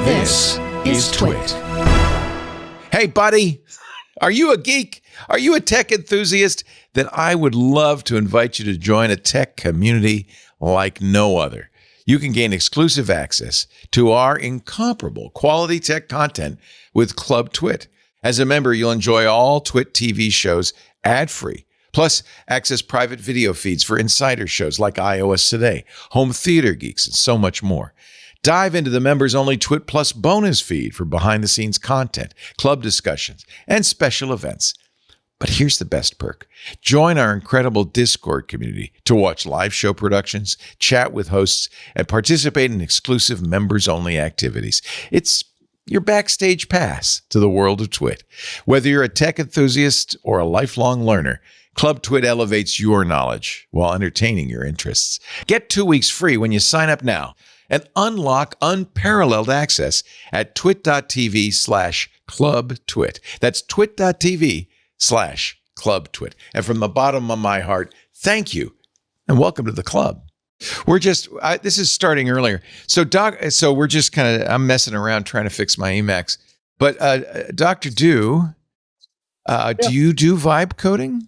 This is TWiT. Hey, buddy, are you a geek? Are you a tech enthusiast? Then I would love to invite you to join a tech community like no other. You can gain exclusive access to our incomparable quality tech content with Club TWiT. As a member, you'll enjoy all TWiT TV shows ad-free. Plus, access private video feeds for insider shows like iOS Today, Home Theater Geeks, and so much more. Dive into the members-only TWiT Plus bonus feed for behind-the-scenes content, club discussions, and special events. But here's the best perk. Join our incredible Discord community to watch live show productions, chat with hosts, and participate in exclusive members-only activities. It's your backstage pass to the world of TWiT. Whether you're a tech enthusiast or a lifelong learner, Club TWiT elevates your knowledge while entertaining your interests. Get 2 weeks free when you sign up now and unlock unparalleled access at twit.tv/clubtwit. That's twit.tv/clubtwit. And from the bottom of my heart, thank you and welcome to the club. We're just, this is starting earlier. So we're just I'm messing around trying to fix my Emacs. But Dr. Do you do vibe coding?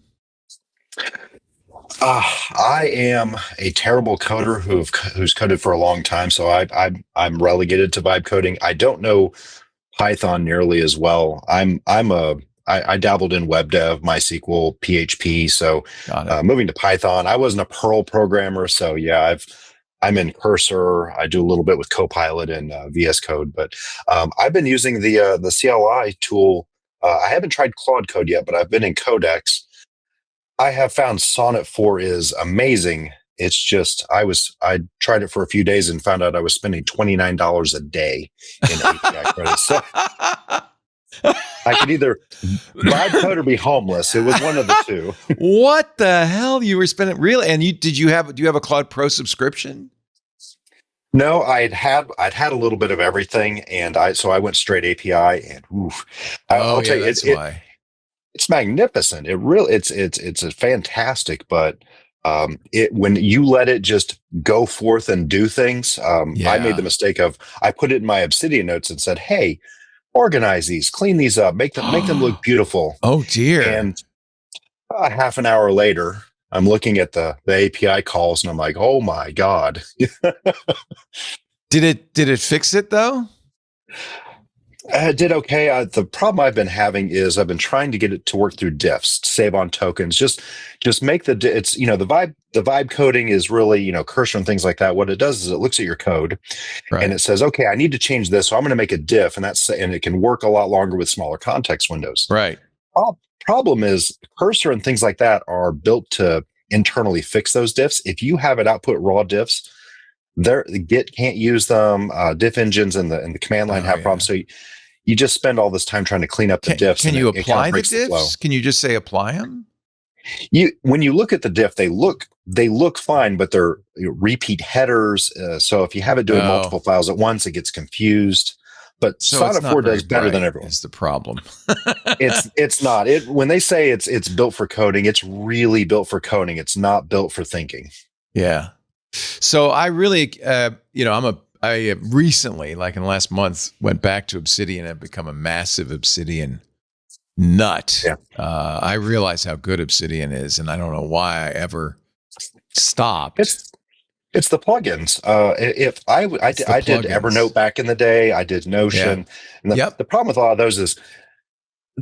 I am a terrible coder who's coded for a long time, so I'm relegated to vibe coding. I don't know Python nearly as well. I dabbled in web dev, MySQL, PHP. So moving to Python, I wasn't a Perl programmer, so yeah, I'm in Cursor. I do a little bit with Copilot and VS Code, but I've been using the CLI tool. I haven't tried Claude Code yet, but I've been in Codex. I have found Sonnet 4 is amazing. It's just I tried it for a few days and found out I was spending $29 a day in API credits. So I could either vibe code or be homeless. It was one of the two. What the hell you were spending? Really? And do you have a Cloud Pro subscription? No, I'd had a little bit of everything, and I went straight API, and I'll tell you, that's why. It's magnificent. It's a fantastic, but when you let it just go forth and do things, I made the mistake of I put it in my Obsidian notes and said, "Hey, organize these, clean these up, make them look beautiful." Oh dear! And half an hour later, I'm looking at the API calls, and I'm like, "Oh my god!" Did it fix it though? It did okay. The problem I've been having is I've been trying to get it to work through diffs, to save on tokens. Just make the vibe coding is really Cursor and things like that. What it does is it looks at your code, and it says, okay, I need to change this, so I'm going to make a diff, and it can work a lot longer with smaller context windows. Right. Problem is Cursor and things like that are built to internally fix those diffs. If you have it output raw diffs, Git can't use them. Diff engines and the command line have problems. So you just spend all this time trying to clean up the diffs. Can you apply the diffs? Can you just say apply them? When you look at the diff, they look fine, but they're repeat headers. So if you have it doing multiple files at once, it gets confused. But Sonnet 4 does better than everyone. Is the problem? It's not. When they say it's built for coding, it's really built for coding. It's not built for thinking. Yeah. So I really, I recently, like in the last month, went back to Obsidian and have become a massive Obsidian nut. Yeah. I realize how good Obsidian is, and I don't know why I ever stopped. It's the plugins. I did Evernote back in the day. I did Notion. Yeah. And the problem with a lot of those is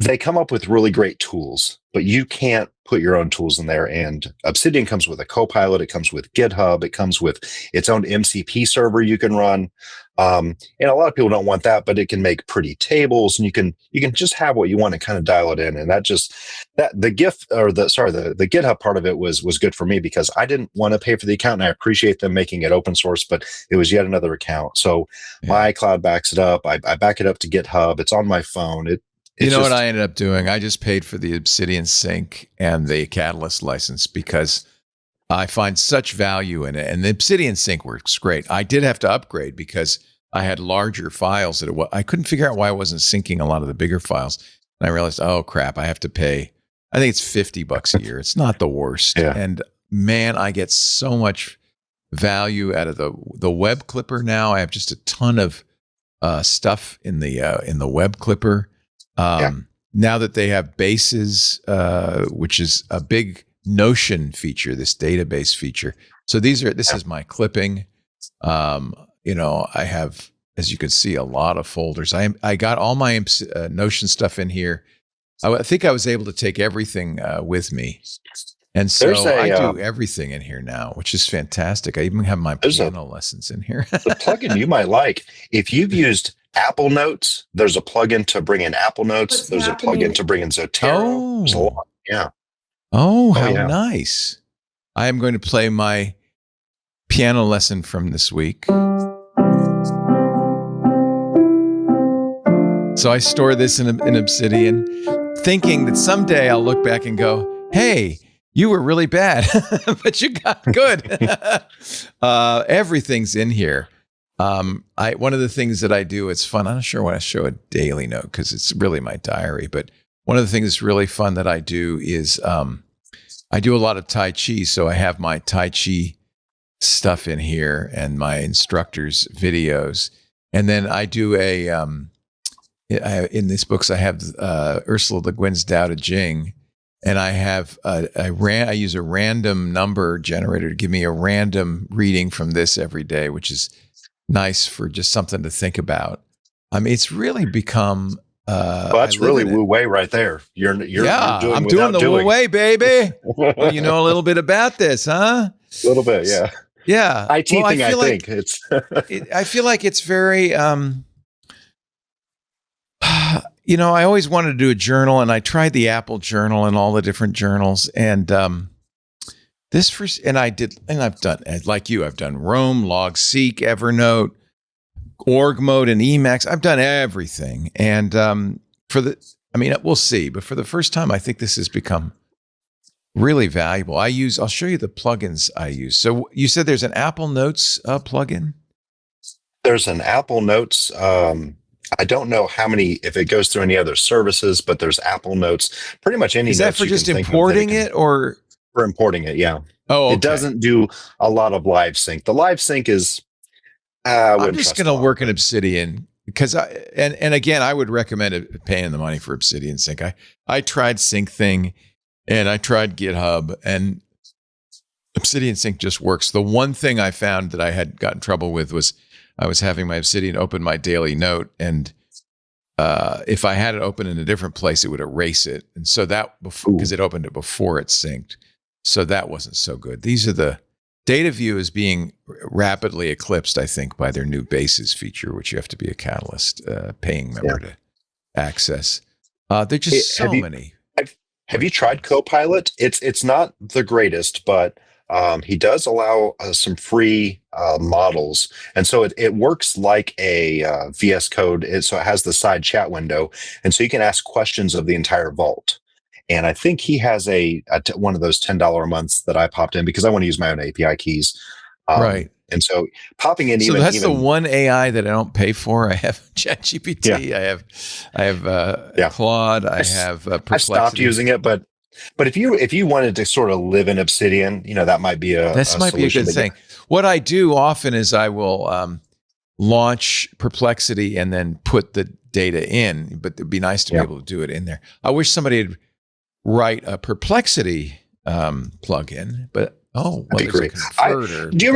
they come up with really great tools, but you can't put your own tools in there. And Obsidian comes with a Copilot. It comes with GitHub. It comes with its own MCP server you can run. And a lot of people don't want that, but it can make pretty tables, and you can just have what you want and kind of dial it in. And the GitHub part of it was good for me because I didn't want to pay for the account, and I appreciate them making it open source, but it was yet another account. So my iCloud backs it up. I back it up to GitHub. It's on my phone. What I ended up doing? I just paid for the Obsidian Sync and the Catalyst license because I find such value in it. And the Obsidian Sync works great. I did have to upgrade because I had larger files. I couldn't figure out why I wasn't syncing a lot of the bigger files. And I realized, oh, crap, I have to pay. I think it's $50 a year. It's not the worst. Yeah. And, man, I get so much value out of the web clipper now. I have just a ton of stuff in the web clipper. Now that they have bases, which is a big Notion feature, this database feature. So this is my clipping. I have, as you can see, a lot of folders. I got all my Notion stuff in here. I think I was able to take everything with me. And so I do everything in here now, which is fantastic. I even have my piano lessons in here. The plugin you might like, if you've used Apple Notes, there's a plugin to bring in Apple Notes. There's a plugin to bring in Zotero. There's a lot. Yeah. Oh, how nice. I am going to play my piano lesson from this week. So I store this in Obsidian, thinking that someday I'll look back and go, hey, you were really bad, but you got good. Everything's in here. One of the things that I do, it's fun. I'm not sure when I show a daily note because it's really my diary, but one of the things that's really fun that I do is I do a lot of Tai Chi. So I have my Tai Chi stuff in here and my instructor's videos. And then I do in these books, I have Ursula Le Guin's Tao Te Ching. And I have I use a random number generator to give me a random reading from this every day, which is nice for just something to think about. I mean, it's really become. That's really Wu Wei right there. You're doing I'm doing the Wu Wei, baby. Well, you know a little bit about this, huh? A little bit, yeah. Yeah. IT thing, I think it's. I feel like it's very. I always wanted to do a journal, and I tried the Apple Journal and all the different journals, and I've done, like you, I've done Roam, Logseek, Evernote, Org Mode, and Emacs. I've done everything, and we'll see. But for the first time, I think this has become really valuable. I'll show you the plugins I use. So you said there's an Apple Notes plugin? There's an Apple Notes. I don't know if it goes through any other services, but there's Apple Notes. Pretty much any. Is that for just importing it, or for importing it? Yeah. Oh, okay. It doesn't do a lot of live sync. The live sync is. I'm just going to work in Obsidian because again, I would recommend paying the money for Obsidian Sync. I tried SyncThing and I tried GitHub, and Obsidian Sync just works. The one thing I found that I had gotten trouble with was I was having my Obsidian open my daily note, and if I had it open in a different place, it would erase it. And so because it opened it before it synced. So that wasn't so good. These are the data view is being rapidly eclipsed, I think, by their new bases feature, which you have to be a Catalyst paying member to access. They're just many. Have you tried Copilot? It's not the greatest, but he does allow some free models. And so it works like a VS Code. So it has the side chat window. And so you can ask questions of the entire vault. And I think he has one of those $10 a month that I popped in because I want to use my own API keys. Right. And so popping in. So that's the one AI that I don't pay for. I have ChatGPT. Yeah. I have Claude. I have Perplexity. I stopped using it, but if you wanted to sort of live in Obsidian, that might be a good thing. What I do often is I will launch Perplexity and then put the data in, but it'd be nice to be able to do it in there. I wish somebody would write a Perplexity plugin, but that'd be great. Do you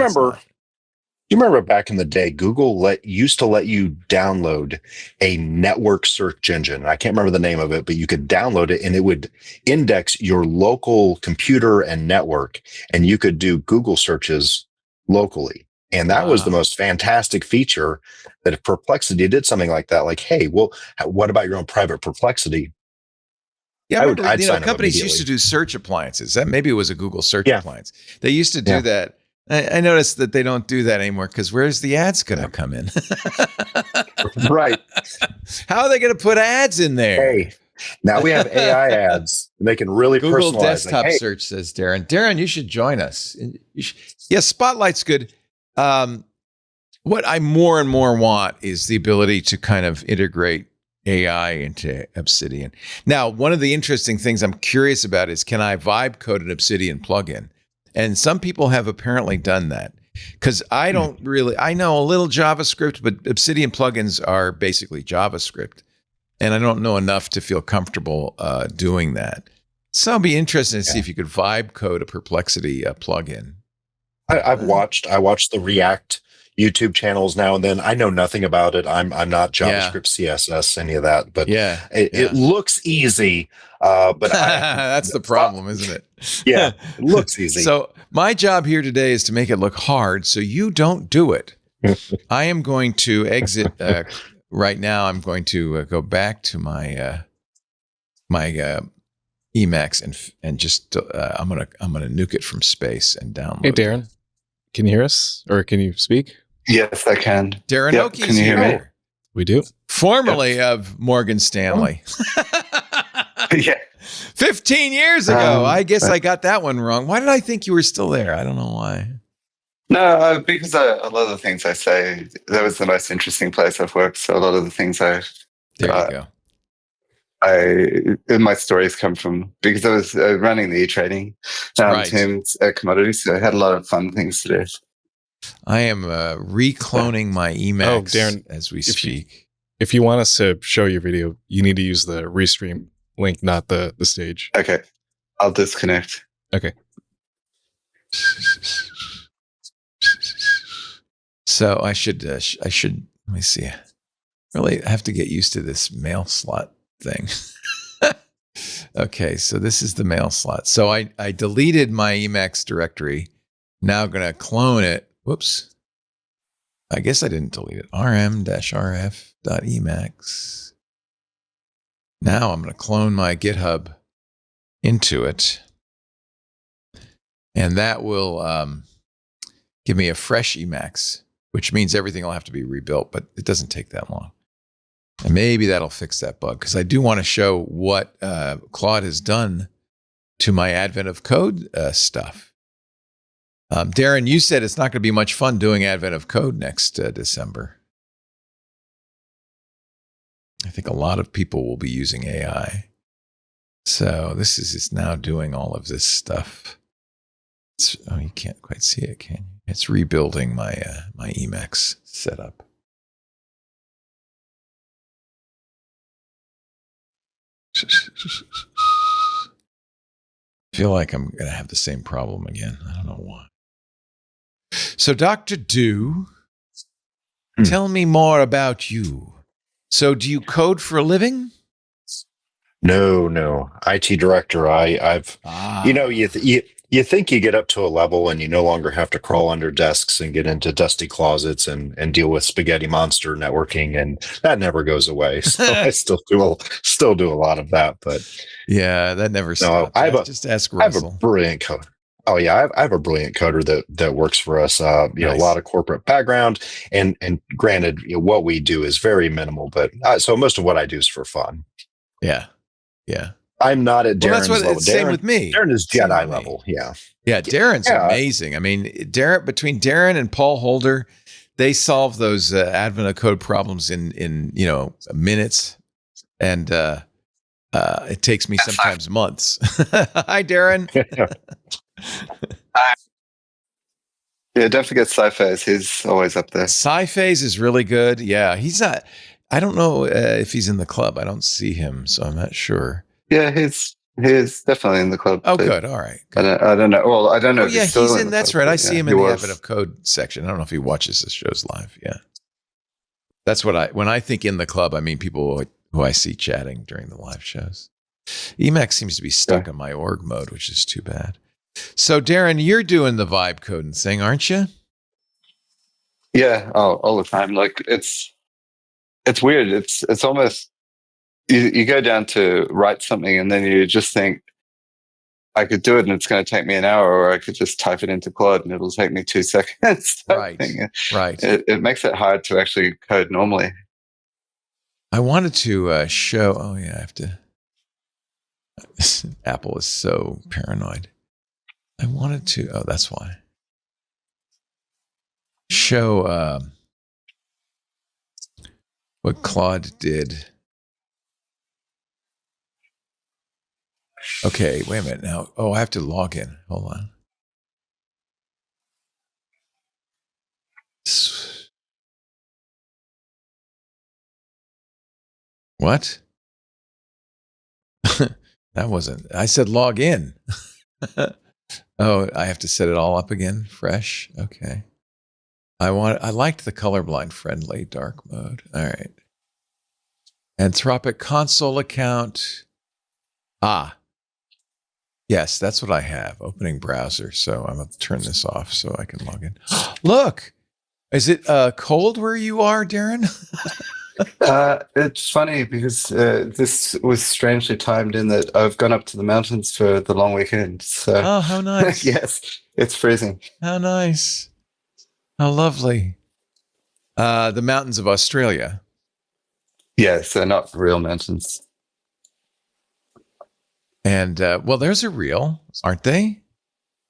remember back in the day, Google used to let you download a network search engine? I can't remember the name of it, but you could download it and it would index your local computer and network, and you could do Google searches locally. And that was the most fantastic feature, that if Perplexity did something like that, like, hey, well, what about your own private Perplexity? Yeah, I'd sign companies used to do search appliances. That maybe it was a Google search appliance. They used to do that. I noticed that they don't do that anymore because where's the ads going to come in? Right. How are they going to put ads in there? Hey, now we have AI ads. They can really Google personalize. Desktop search, says Darren. Darren, you should join us. Spotlight's good. What I more and more want is the ability to kind of integrate AI into Obsidian. Now, one of the interesting things I'm curious about is, can I vibe code an Obsidian plugin? And some people have apparently done that. because I don't really, I know a little JavaScript, but Obsidian plugins are basically JavaScript. And I don't know enough to feel comfortable doing that. So I'll be interested to see if you could vibe code a Perplexity plugin. I watched the React YouTube channels now and then. I know nothing about it. I'm not JavaScript, CSS, any of that. But it looks easy. But that's the problem, isn't it? Yeah, it looks easy. So my job here today is to make it look hard, so you don't do it. I am going to exit right now. I'm going to go back to my Emacs and just I'm gonna nuke it from space and download. Hey, Darren, can you hear us or can you speak? Yes, I can. Darren Oakey's can you hear me? We do. Formerly of Morgan Stanley. Yeah. 15 years ago. I guess I got that one wrong. Why did I think you were still there? I don't know why. No, because a lot of the things I say, that was the most interesting place I've worked. So a lot of the things There you go. My stories come from, because I was running the e-trading teams at Commodities, so I had a lot of fun things to do. I am recloning my Emacs Darren, as we speak. If you want us to show your video, you need to use the Restream link, not the stage. Okay, I'll disconnect. Okay. So I should let me see. Really have to get used to this mail slot thing. Okay, so this is the mail slot. So I deleted my Emacs directory. Now I'm going to clone it. Whoops. I guess I didn't delete it. rm-rf.emacs. Now I'm going to clone my GitHub into it. And that will give me a fresh Emacs, which means everything will have to be rebuilt, but it doesn't take that long. And maybe that'll fix that bug, because I do want to show what Claude has done to my Advent of Code stuff. Darren, you said it's not going to be much fun doing Advent of Code next December. I think a lot of people will be using AI. So this is it's now doing all of this stuff. You can't quite see it, can you? It's rebuilding my my Emacs setup. I feel like I'm going to have the same problem again. I don't know why. So, Dr. Do, tell me more about you. So, do you code for a living? No. IT director. I've you think you get up to a level and you no longer have to crawl under desks and get into dusty closets and deal with spaghetti monster networking, and that never goes away. So I still do a lot of that, but yeah, that never stops. Just ask Russell. I have a brilliant coder. Oh yeah, I have a brilliant coder that works for us. Nice. A lot of corporate background, and granted, what we do is very minimal, but so most of what I do is for fun. Yeah. I'm not at Darren's level. It's same with me. Darren is Jedi level. Yeah. Darren's amazing. I mean, between Darren and Paul Holder, they solve those Advent of Code problems in minutes, and it takes me sometimes months. Hi, Darren. Yeah, don't forget Sci-Phase. He's always up there. Sci-Phase is really good. Yeah, he's not. I don't know if he's in the club. I don't see him, so I'm not sure. Yeah, he's definitely in the club. Oh, good. All right. Good. I don't know. Well, I don't know. Oh, yeah, he's in. That's right. I see him in the Advent of Code section. I don't know if he watches the shows live. Yeah, that's what when I think in the club, I mean people who I see chatting during the live shows. Emacs seems to be stuck in my org mode, which is too bad. So, Darren, you're doing the vibe coding thing, aren't you? Yeah, all the time. Like it's weird. It's almost you go down to write something and then you just think, I could do it and it's going to take me an hour, or I could just type it into Claude and it'll take me 2 seconds. Right. It makes it hard to actually code normally. I wanted to show. Oh yeah, I have to. Apple is so paranoid. I wanted to. Oh, that's why. Show what Claude did. Okay, wait a minute now. Oh, I have to log in. Hold on. What? That wasn't. I said log in. Oh, I have to set it all up again. Fresh. Okay. I liked the colorblind friendly dark mode. All right. Anthropic console account. Yes, that's what I have. Opening browser. So I'm going to turn this off so I can log in. Look, is it cold where you are, Darren? It's funny because this was strangely timed in that I've gone up to the mountains for the long weekend. So, Oh, how nice. yes, it's freezing. How nice. How lovely. The mountains of Australia. Yeah, so not real mountains. And, well, there's a real, aren't they?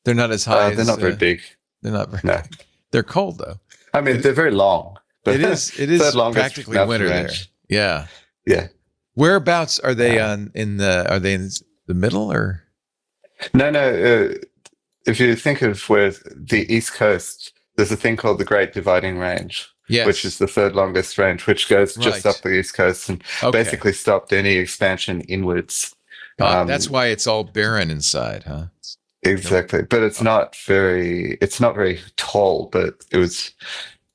They're not as high as... They're not very big. They're not very No. big. They're cold, though. I mean, they're very long. But It is third longest practically mountain winter range. there. Yeah. Yeah. Whereabouts are they are they in the middle or? No. If you think of where the East Coast, there's a thing called the Great Dividing Range, Yes. which is the third longest range, which goes just Right. up the East Coast and Okay. basically stopped any expansion inwards. That's why it's all barren inside, huh? Exactly. But it's not very tall, but it was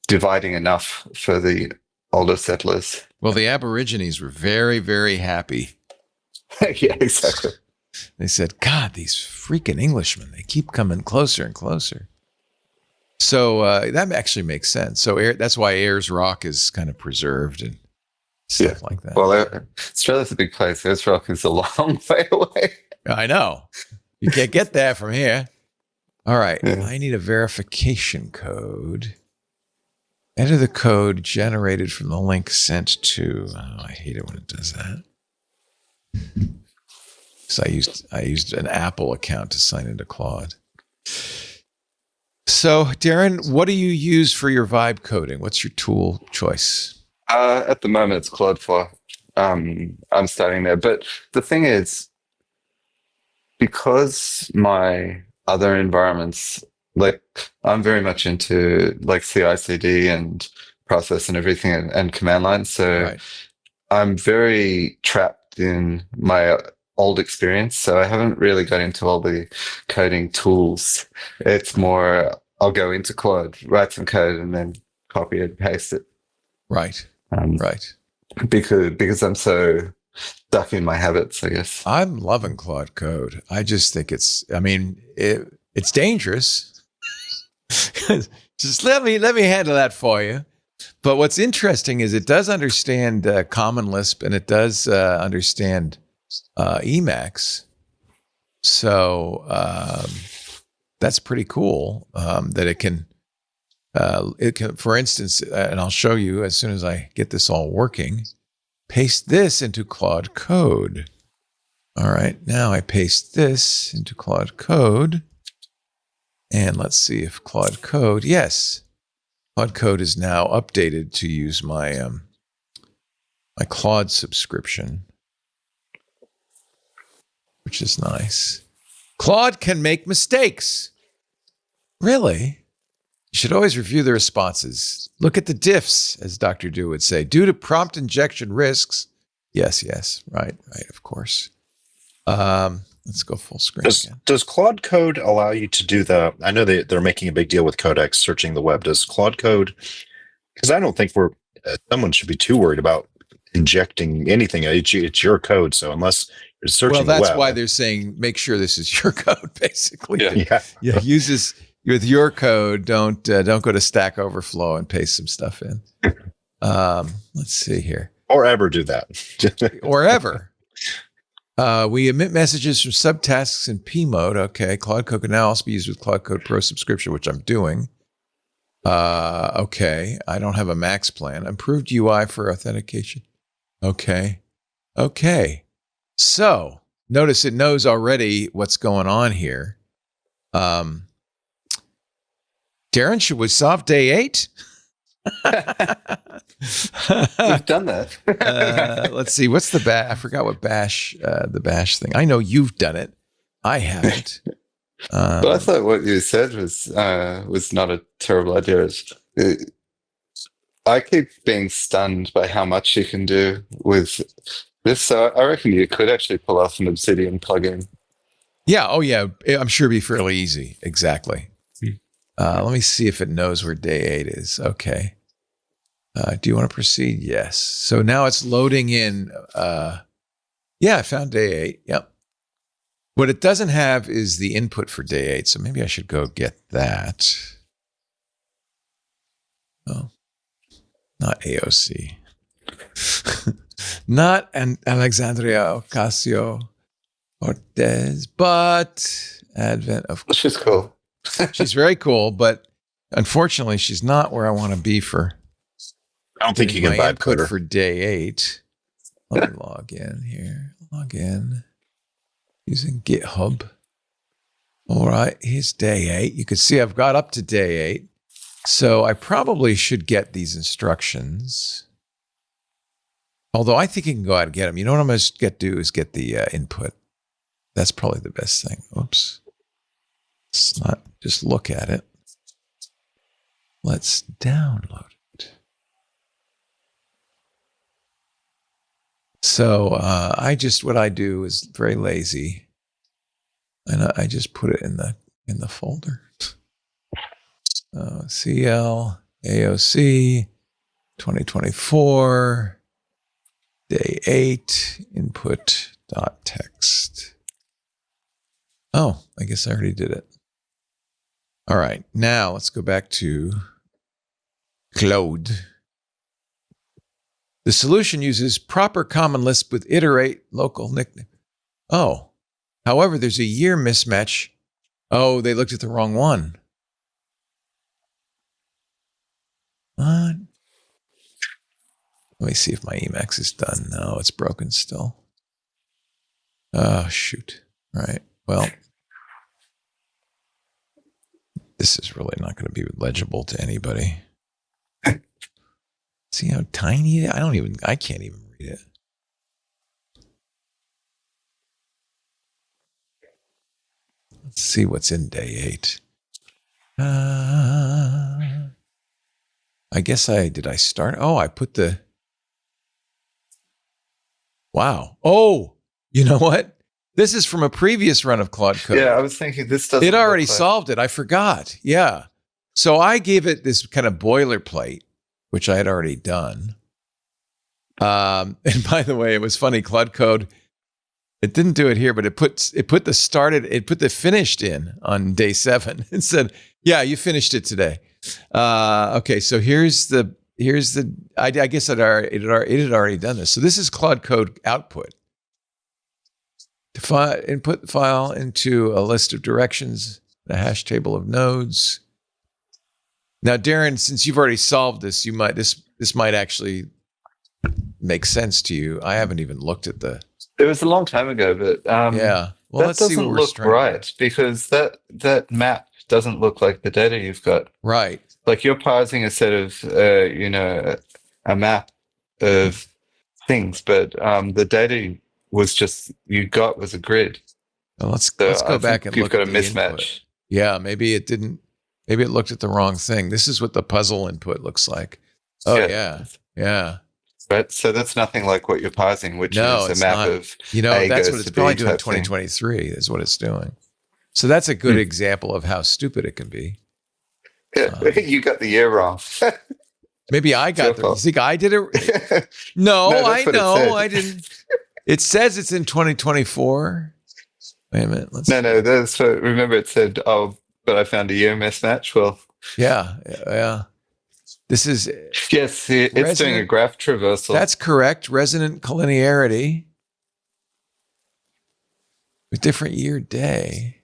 dividing enough for the older settlers. Well, the Aborigines were very, very happy. Yeah, exactly. They said, God, these freaking Englishmen, they keep coming closer and closer. So that actually makes sense. So that's why Ayers Rock is kind of preserved and stuff like that. Well, Australia's a big place. Ayers Rock is a long way away. I know. You can't get that from here. All right. Yeah. I need a verification code. Enter the code generated from the link sent to. Oh, I hate it when it does that. So I used an Apple account to sign into Claude. So, Darren, what do you use for your vibe coding? What's your tool choice? At the moment, it's Claude 4. I'm starting there. But the thing is, because my other environments, like I'm very much into like CI/CD and process and everything and command line. So Right. I'm very trapped in my old experience. So I haven't really got into all the coding tools. It's more, I'll go into Claude, write some code, and then copy it, paste it. Right. Right. Because I'm so stuck in my habits, I guess. I'm loving Claude Code. I just think it's dangerous. Just let me handle that for you. But what's interesting is it does understand Common Lisp and it does understand Emacs. So that's pretty cool that it can, for instance, and I'll show you as soon as I get this all working, paste this into Claude Code. All right, now I paste this into Claude Code. And let's see if Claude Code, yes, Claude Code is now updated to use my my Claude subscription, which is nice. Claude can make mistakes. Really? You should always review the responses. Look at the diffs, as Dr. Du would say. Due to prompt injection risks. Yes, right, of course. Let's go full screen again. Does Claude Code allow you to do I know they're making a big deal with codecs searching the web. Does Claude Code, because I don't think someone should be too worried about injecting anything. It's your code. So unless you're searching the web. Well, that's why they're saying, make sure this is your code, basically. Yeah. Use this with your code. Don't go to Stack Overflow and paste some stuff in. Let's see here. Or ever do that. Or ever. We emit messages from subtasks in P mode. Okay. Claude Code can now also be used with Claude Code Pro subscription, which I'm doing. Okay. I don't have a Max plan. Improved UI for authentication. Okay. So notice it knows already what's going on here. Darren, should we solve day 8? We've done that. Let's see. What's the bash? I forgot what bash, the bash thing. I know you've done it. I haven't. But I thought what you said was not a terrible idea. I keep being stunned by how much you can do with this. So I reckon you could actually pull off an Obsidian plugin. Yeah. Oh, yeah. I'm sure it'd be fairly easy. Exactly. Let me see if it knows where day 8 is. Okay. Do you want to proceed? Yes. So now it's loading in. Yeah, I found day 8. Yep. What it doesn't have is the input for day 8. So maybe I should go get that. Oh, not AOC. Not an Alexandria Ocasio-Cortez, but Advent of. She's cool. She's very cool, but unfortunately, she's not where I want to be for. I don't think you can my vibe input code her. for day 8. Let me log in here. Log in using GitHub. All right, here's day 8. You can see I've got up to day 8. So I probably should get these instructions. Although I think you can go out and get them. You know what I'm going to do is get the input. That's probably the best thing. Oops. Let's not just look at it. Let's download it. So what I do is very lazy. And I just put it in the folder. CL AOC 2024 day 8 input.text. Oh, I guess I already did it. All right, now let's go back to Claude. The solution uses proper common Lisp with iterate local nickname. Oh, however, there's a year mismatch. Oh, they looked at the wrong one. What? Let me see if my Emacs is done. No, it's broken still. Oh, shoot. All right. Well, this is really not going to be legible to anybody. See how tiny it is? I can't even read it. Let's see what's in day 8. I guess did I start? Oh, I put the. Wow. Oh, you know what? This is from a previous run of Claude Code. Yeah, I was thinking this doesn't. It already solved it. I forgot. Yeah. So I gave it this kind of boilerplate, which I had already done. And by the way, it was funny. Claude Code, it didn't do it here, but it put the finished in on day 7. It said, "Yeah, you finished it today." Okay, so here's the. I guess it had already done this. So this is Claude Code output. Input the file into a list of directions, a hash table of nodes. Now, Darren, since you've already solved this, this might actually make sense to you. I haven't even looked at the. It was a long time ago, but yeah. Well, that doesn't look right because that map doesn't look like the data you've got. Right. Like you're parsing a set of a map of things, but the data you got was a grid. Well, let's go back and look. You've got a mismatch. Input. Yeah, maybe it didn't. Maybe it looked at the wrong thing. This is what the puzzle input looks like. Oh yeah. Right. So that's nothing like what you're parsing, which is a map of. That's what it's probably doing. 2023 is what it's doing. So that's a good example of how stupid it can be. Yeah, you got the year wrong. Maybe I got you think I did it? No, I know I didn't. It says it's in 2024. Wait a minute. No. That's what, remember it said, "Oh, but I found a year mismatch." Well, yeah. This is yes. It's doing a graph traversal. That's correct. Resonant collinearity with different year day.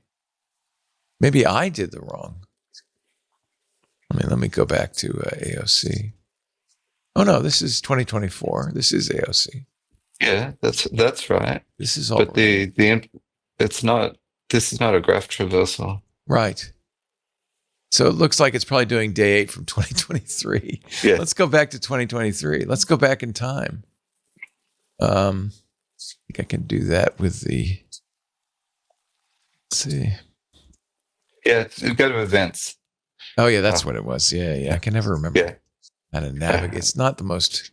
Maybe I did the wrong. Let me go back to AOC. Oh no, this is 2024. This is AOC. Yeah, that's right. This is all. But it's not. This is not a graph traversal. Right. So it looks like it's probably doing day 8 from 2023. Yeah. Let's go back to 2023. Let's go back in time. I think I can do that with the. Let's see. Yeah, go to events. Oh yeah, that's what it was. Yeah. I can never remember. Yeah. how to navigate. It's not the most.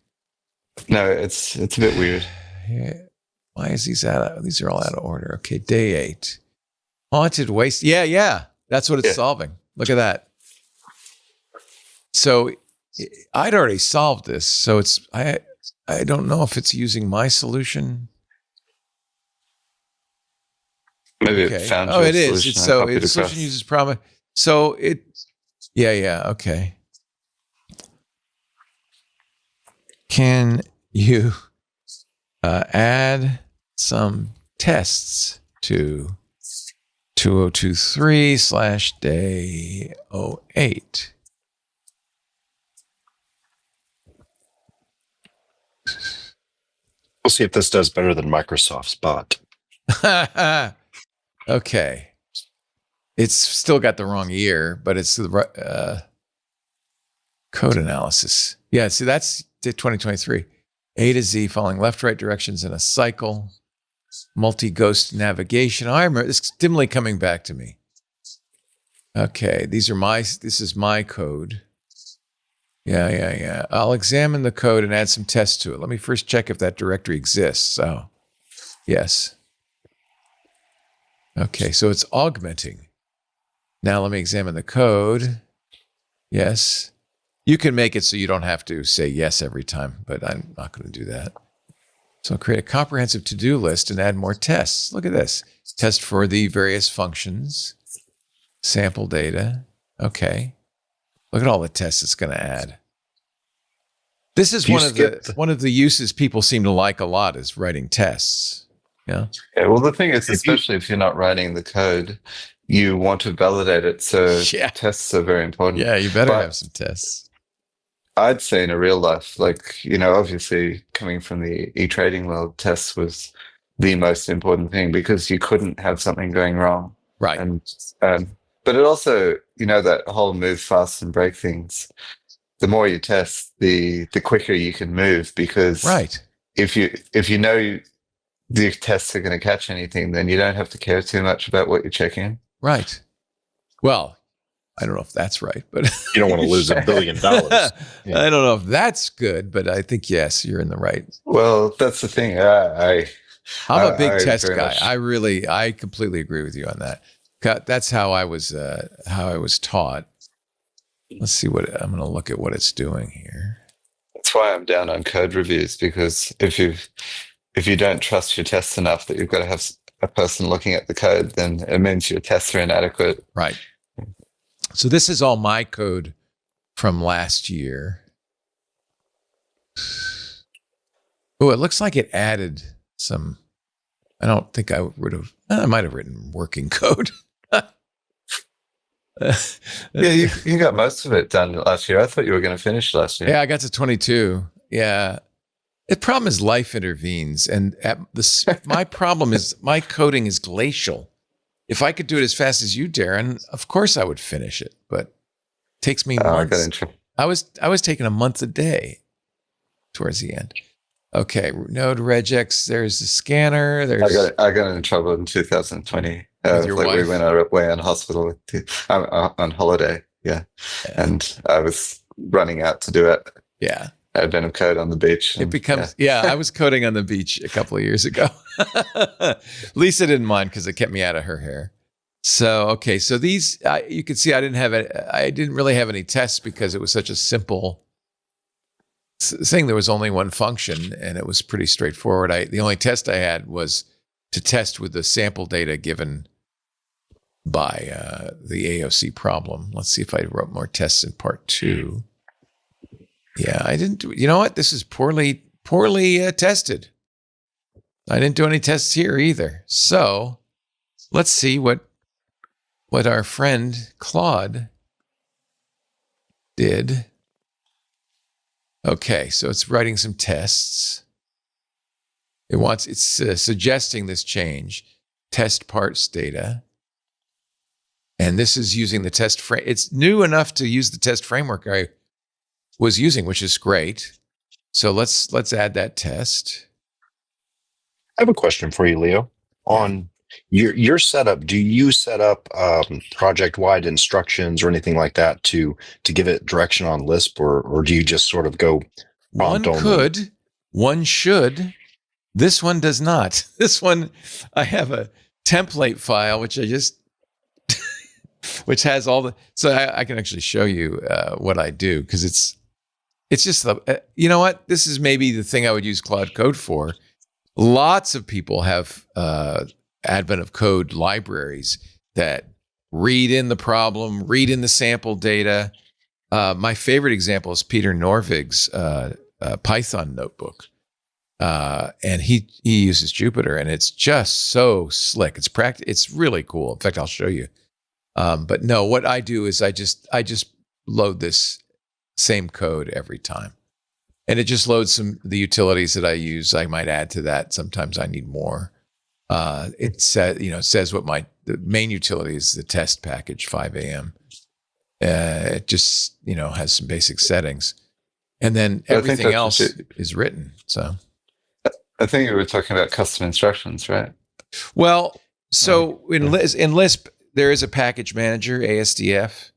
No, it's a bit weird. Why is these out? These are all out of order. Okay, day 8. Haunted waste. Yeah. That's what it's solving. Look at that. So I'd already solved this. So I don't know if it's using my solution. Maybe it found Oh, your it is. solution. So its solution uses problem. So it. Yeah. Okay. Can you add some tests to 2023/day 08? We'll see if this does better than Microsoft's bot. Okay. It's still got the wrong year, but it's the code analysis. Yeah, see, that's 2023. A to Z, following left-right directions in a cycle. Multi-ghost navigation. I remember it's dimly coming back to me. Okay, this is my code. Yeah. I'll examine the code and add some tests to it. Let me first check if that directory exists. Oh, yes. Okay, so it's augmenting. Now let me examine the code. Yes. You can make it so you don't have to say yes every time, but I'm not going to do that. So I'll create a comprehensive to-do list and add more tests. Look at this. Test for the various functions. Sample data. Okay. Look at all the tests it's going to add. This is one of the uses people seem to like a lot is writing tests. Yeah. Yeah. Well, the thing is, especially if you're not writing the code, you want to validate it. So tests are very important. Yeah, you better have some tests. I'd say in a real life, obviously coming from the e-trading world, tests was the most important thing because you couldn't have something going wrong. Right. And but it also, that whole move fast and break things. The more you test, the quicker you can move because if you know the tests are going to catch anything, then you don't have to care too much about what you're checking. Right. Well, I don't know if that's right, but you don't want to lose $1 billion. Yeah. I don't know if that's good, but I think, yes, you're in the right. Well, that's the thing. I'm a big test guy. I completely agree with you on that. That's how I was taught. Let's see I'm going to look at what it's doing here. That's why I'm down on code reviews, because if you don't trust your tests enough that you've got to have a person looking at the code, then it means your tests are inadequate. Right. So this is all my code from last year. Oh, it looks like it added some. I don't think I would have. I might have written working code. Yeah, you got most of it done last year. I thought you were going to finish last year. Yeah, I got to 22. Yeah. The problem is life intervenes. And my problem is my coding is glacial. If I could do it as fast as you, Darren, of course I would finish it. But it takes me months. I was taking a month a day towards the end. Okay, Node regex. There's the scanner. I got in trouble in 2020. With your wife? We went away on on holiday. Yeah, and I was running out to do it. Yeah, I had been code on the beach. It becomes I was coding on the beach a couple of years ago. Lisa didn't mind because it kept me out of her hair. So okay, so these you can see I didn't really have any tests because it was such a simple thing. There was only one function and it was pretty straightforward. The only test I had was to test with the sample data given by the AOC problem. Let's see if I wrote more tests in part 2. Yeah, I didn't do. You know what? This is poorly tested. I didn't do any tests here either. So let's see what our friend Claude did. Okay, so it's writing some tests. It's suggesting this change, test parts data. And this is using the test frame. It's new enough to use the test framework I was using, which is great. So let's add that test. I have a question for you, Leo. On Your setup, do you set up project-wide instructions or anything like that to give it direction on Lisp, or do you just sort of go prompt One only? could, one should. This one does not. This one, I have a template file, which I just, which has all the, so I can actually show you what I do, because it's just, you know what? This is maybe the thing I would use Claude Code for. Lots of people have Advent of Code libraries that read in the problem, read in the sample data. My favorite example is Peter Norvig's Python notebook. And he uses Jupyter, and it's just so slick. It's really cool. In fact, I'll show you. But no, what I do is I just load this same code every time. And it just loads the utilities that I use. I might add to that. Sometimes I need more. It says what the main utility is, the test package 5 a.m. It just, has some basic settings. And then everything else is written. So I think you were talking about custom instructions, right? Well, so in Lisp, there is a package manager, ASDF,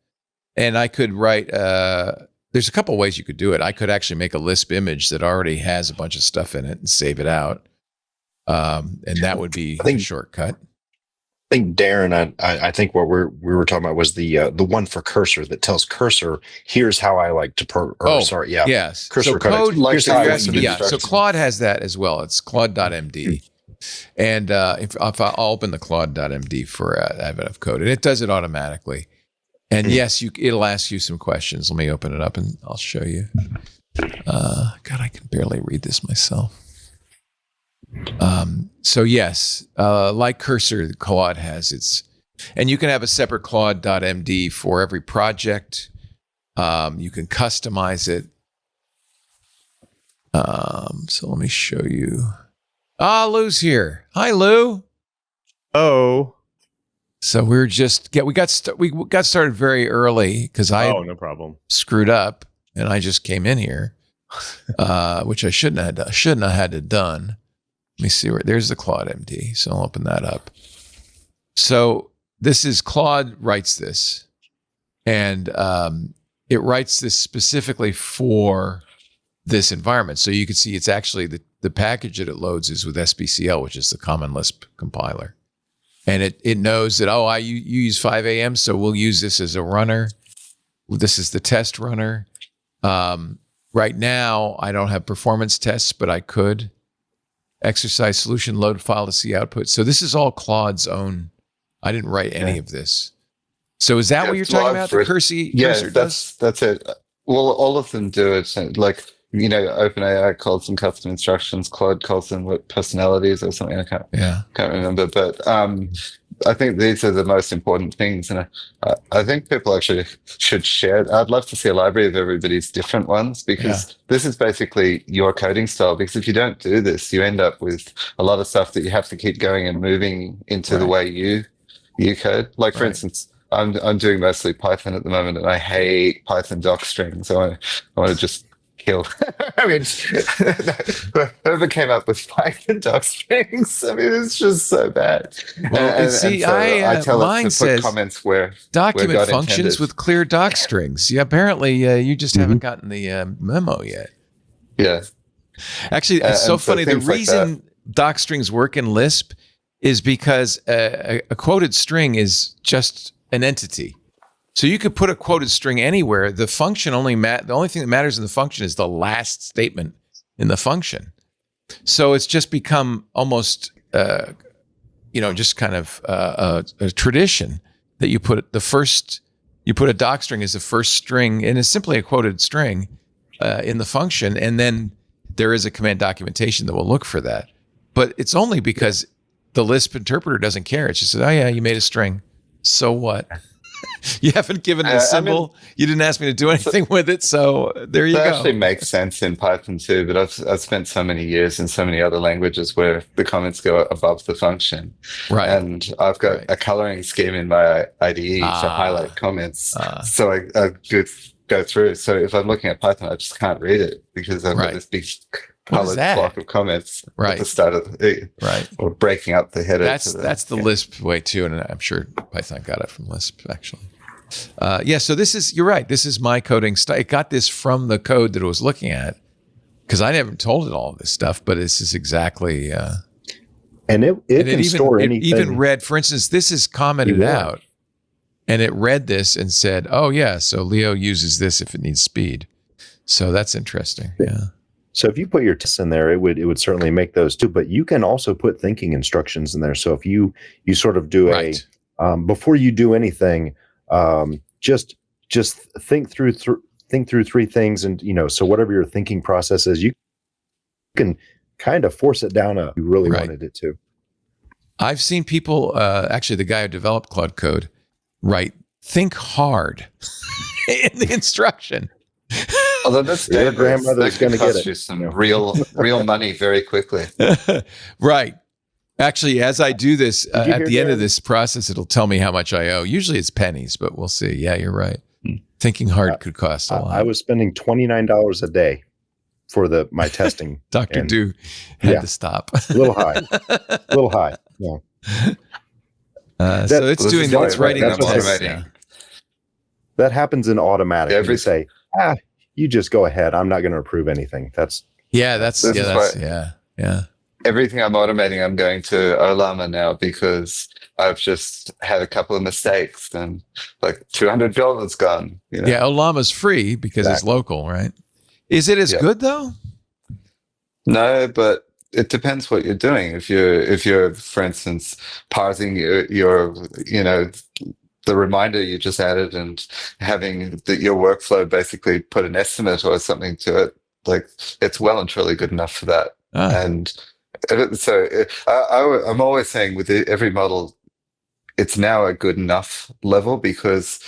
and I could write, there's a couple of ways you could do it. I could actually make a Lisp image that already has a bunch of stuff in it and save it out. And that would be a shortcut. I think Darren, I think what we were talking about was the one for Cursor that tells Cursor, here's how I like to yes. Cursor so code, here's how I like to do so Claude has that as well. It's Claude.md. And if I'll open the Claude.md for Advent of Code, and it does it automatically. And yes, it'll ask you some questions. Let me open it up and I'll show you. God, I can barely read this myself. So yes, like Cursor, Claude has its, and you can have a separate Claude.md for every project. You can customize it. So let me show you. Lou's here. Hi, Lou. Oh. So we got started very early because no problem. Screwed up, and I just came in here, which I shouldn't have had to done. Let me see there's the Claude MD. So I'll open that up. So this is Claude writes this, and it writes this specifically for this environment. So you can see it's actually the package that it loads is with SBCL, which is the Common Lisp compiler. And it knows that, you use 5 a.m., so we'll use this as a runner. This is the test runner. Right now, I don't have performance tests, but I could. Exercise solution, load file to see output. So this is all Claude's own. I didn't write any of this. So is that what you're talking about? The Cursor does? That's it. Well, all of them do it. Like, OpenAI calls them custom instructions. Claude calls them personalities or something. I can't remember. But I think these are the most important things. And I think people actually should share it. I'd love to see a library of everybody's different ones, because this is basically your coding style. Because if you don't do this, you end up with a lot of stuff that you have to keep going and moving into the way you code. Like, for instance, I'm doing mostly Python at the moment, and I hate Python doc strings. I want to just kill. I mean, whoever came up with Python doc strings, I mean, it's just so bad. Well, I tell mine it to put comments where document where functions intended. with clear doc strings. Yeah, apparently you just haven't gotten the memo yet. Yeah. Actually, it's so funny. The things like reason doc strings work in Lisp is because a quoted string is just an entity. So you could put a quoted string anywhere. The function the only thing that matters in the function is the last statement in the function. So it's just become almost, just kind of a tradition that you put a doc string as the first string, and it's simply a quoted string in the function, and then there is a command documentation that will look for that. But it's only because the Lisp interpreter doesn't care. It's just, you made a string. So what? You haven't given it a symbol. You didn't ask me to do anything with it. So there you go. That actually makes sense in Python too, but I've spent so many years in so many other languages where the comments go above the function. Right. And I've got a coloring scheme in my IDE to highlight comments. So I go through. So if I'm looking at Python, I just can't read it because I've got this big What is colored that? block of comments at Right. the start of the, Right. or breaking up the header. That's the Lisp way too, and I'm sure Python got it from Lisp actually. So you're right. This is my coding style. It got this from the code that it was looking at because I never told it all of this stuff, but this is exactly. And it can store it anything. even read, for instance, this is commented out, and it read this and said, "Oh yeah, so Leo uses this if it needs speed." So that's interesting. Yeah. So if you put your tests in there, it would certainly make those too. But you can also put thinking instructions in there. So if you sort of do before you do anything, just think through 3 things, and so whatever your thinking process is, you can kind of force it down you really wanted it to. I've seen people, actually the guy who developed Claude Code, write "think hard" in the instruction. Although that's your grandmother's going to get you some real money very quickly. Right. Actually, as I do this, at the end Dan? of this process, it'll tell me how much I owe. Usually it's pennies, but we'll see. Yeah, you're right. Thinking hard could cost a lot. I was spending $29 a day for my testing. Dr. Do had to stop. A little high. Yeah. So it's writing that's the what tests. automating. That happens in automatic. Every- You say, you just go ahead. I'm not going to approve anything. That's Everything I'm automating, I'm going to Olama now because I've just had a couple of mistakes and like $200 gone. Yeah, Olama's free because it's local, right? Is it as good though? No, but it depends what you're doing. If you're, for instance, parsing your the reminder you just added and having your workflow basically put an estimate or something to it, like it's well and truly good enough for that. And so I'm always saying with every model, it's now a good enough level because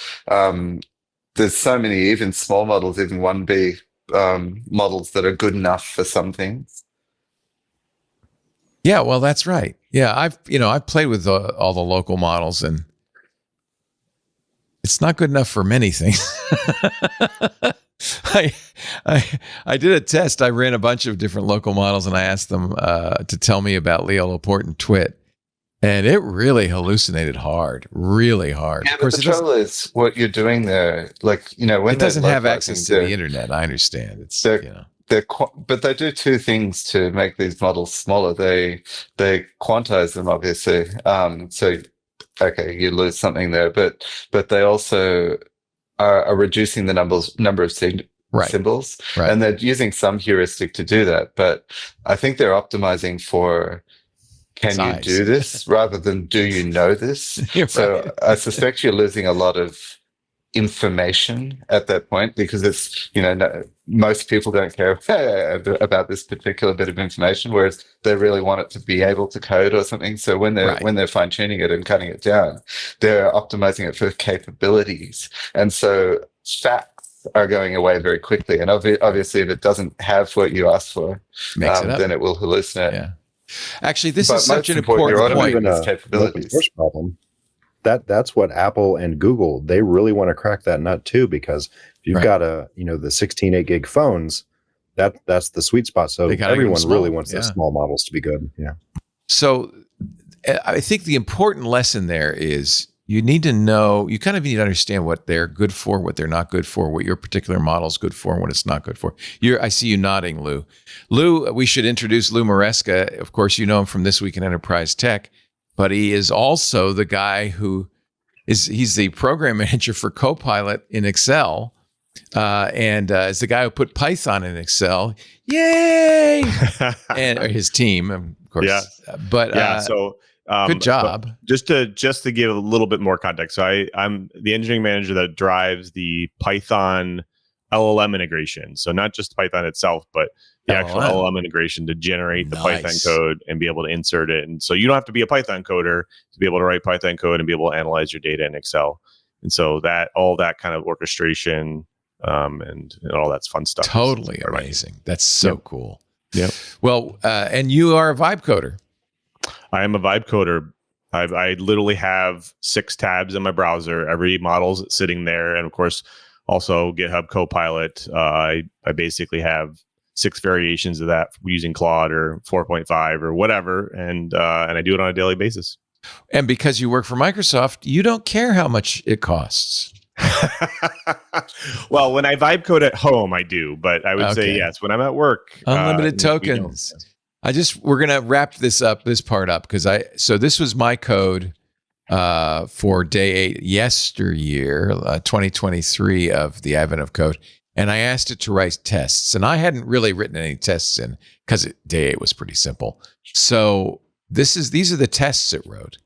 there's so many, even small models, even 1B models that are good enough for some things. Yeah, well, that's right. Yeah, I've played with all the local models, and it's not good enough for many things. I did a test. I ran a bunch of different local models, and I asked them to tell me about Leo Laporte and TWiT, and it really hallucinated really hard. Yeah, of course, the trouble is what you're doing there. Like when it doesn't have access to the internet. I understand. It's but they do 2 things to make these models smaller. They quantize them, obviously. So okay, you lose something there, but they also are reducing the number of symbols, and they're using some heuristic to do that. But I think they're optimizing for can size. You do this rather than do you know this? So I suspect you're losing a lot of information at that point because it's most people don't care about this particular bit of information, whereas they really want it to be able to code or something. So when they're fine tuning it and cutting it down, they're optimizing it for capabilities, and so facts are going away very quickly. And obviously, if it doesn't have what you asked for, then it will hallucinate. Yeah. Actually, this is such an important point. Even open source problem. That's what Apple and Google, they really want to crack that nut too, because if you've got the 16/8 gig phones, that's the sweet spot. So everyone really wants those small models to be good. Yeah. So I think the important lesson there is you need to know, you kind of need to understand what they're good for, what they're not good for, what your particular model is good for, and what it's not good for. I see you nodding, Lou. Lou, we should introduce Lou Maresca. Of course, you know him from This Week in Enterprise Tech, but he is also the guy he's the program manager for Copilot in Excel, and is the guy who put Python in Excel. Yay! And his team, of course. Yeah. But good job. Just to give a little bit more context, so I'm the engineering manager that drives the Python LLM integration. So not just Python itself, but the actual LLM integration to generate the Python code and be able to insert it. And so you don't have to be a Python coder to be able to write Python code and be able to analyze your data in Excel. And so all that kind of orchestration and all that's fun stuff. Totally amazing. That's so cool. Yeah. Well, and you are a vibe coder. I am a vibe coder. I literally have 6 tabs in my browser. Every model's sitting there, and of course, also GitHub Copilot. I basically have 6 variations of that using Claude or 4.5 or whatever, and I do it on a daily basis. And because you work for Microsoft, you don't care how much it costs. Well, when I vibe code at home, I do, but I would say yes. When I'm at work, unlimited tokens. We're gonna wrap this part up because so this was my code for day 8 yesteryear, 2023 of the advent of code, and I asked it to write tests, and I hadn't really written any tests in because day 8 was pretty simple. So these are the tests it wrote.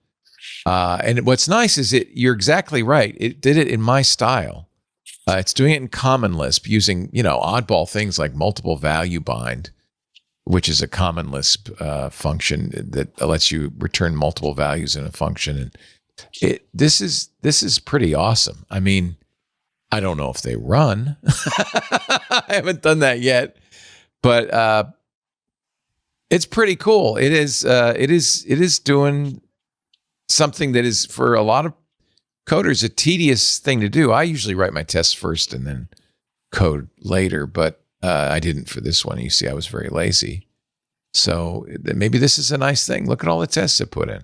And what's nice is you're exactly right. It did it in my style. It's doing it in Common Lisp using, oddball things like multiple value bind, which is a Common Lisp function that lets you return multiple values in a function. And this is pretty awesome. I mean, I don't know if they run. I haven't done that yet, but it's pretty cool. It is doing something that is, for a lot of coders, a tedious thing to do. I usually write my tests first and then code later, but I didn't for this one. You see, I was very lazy. So maybe this is a nice thing. Look at all the tests I put in.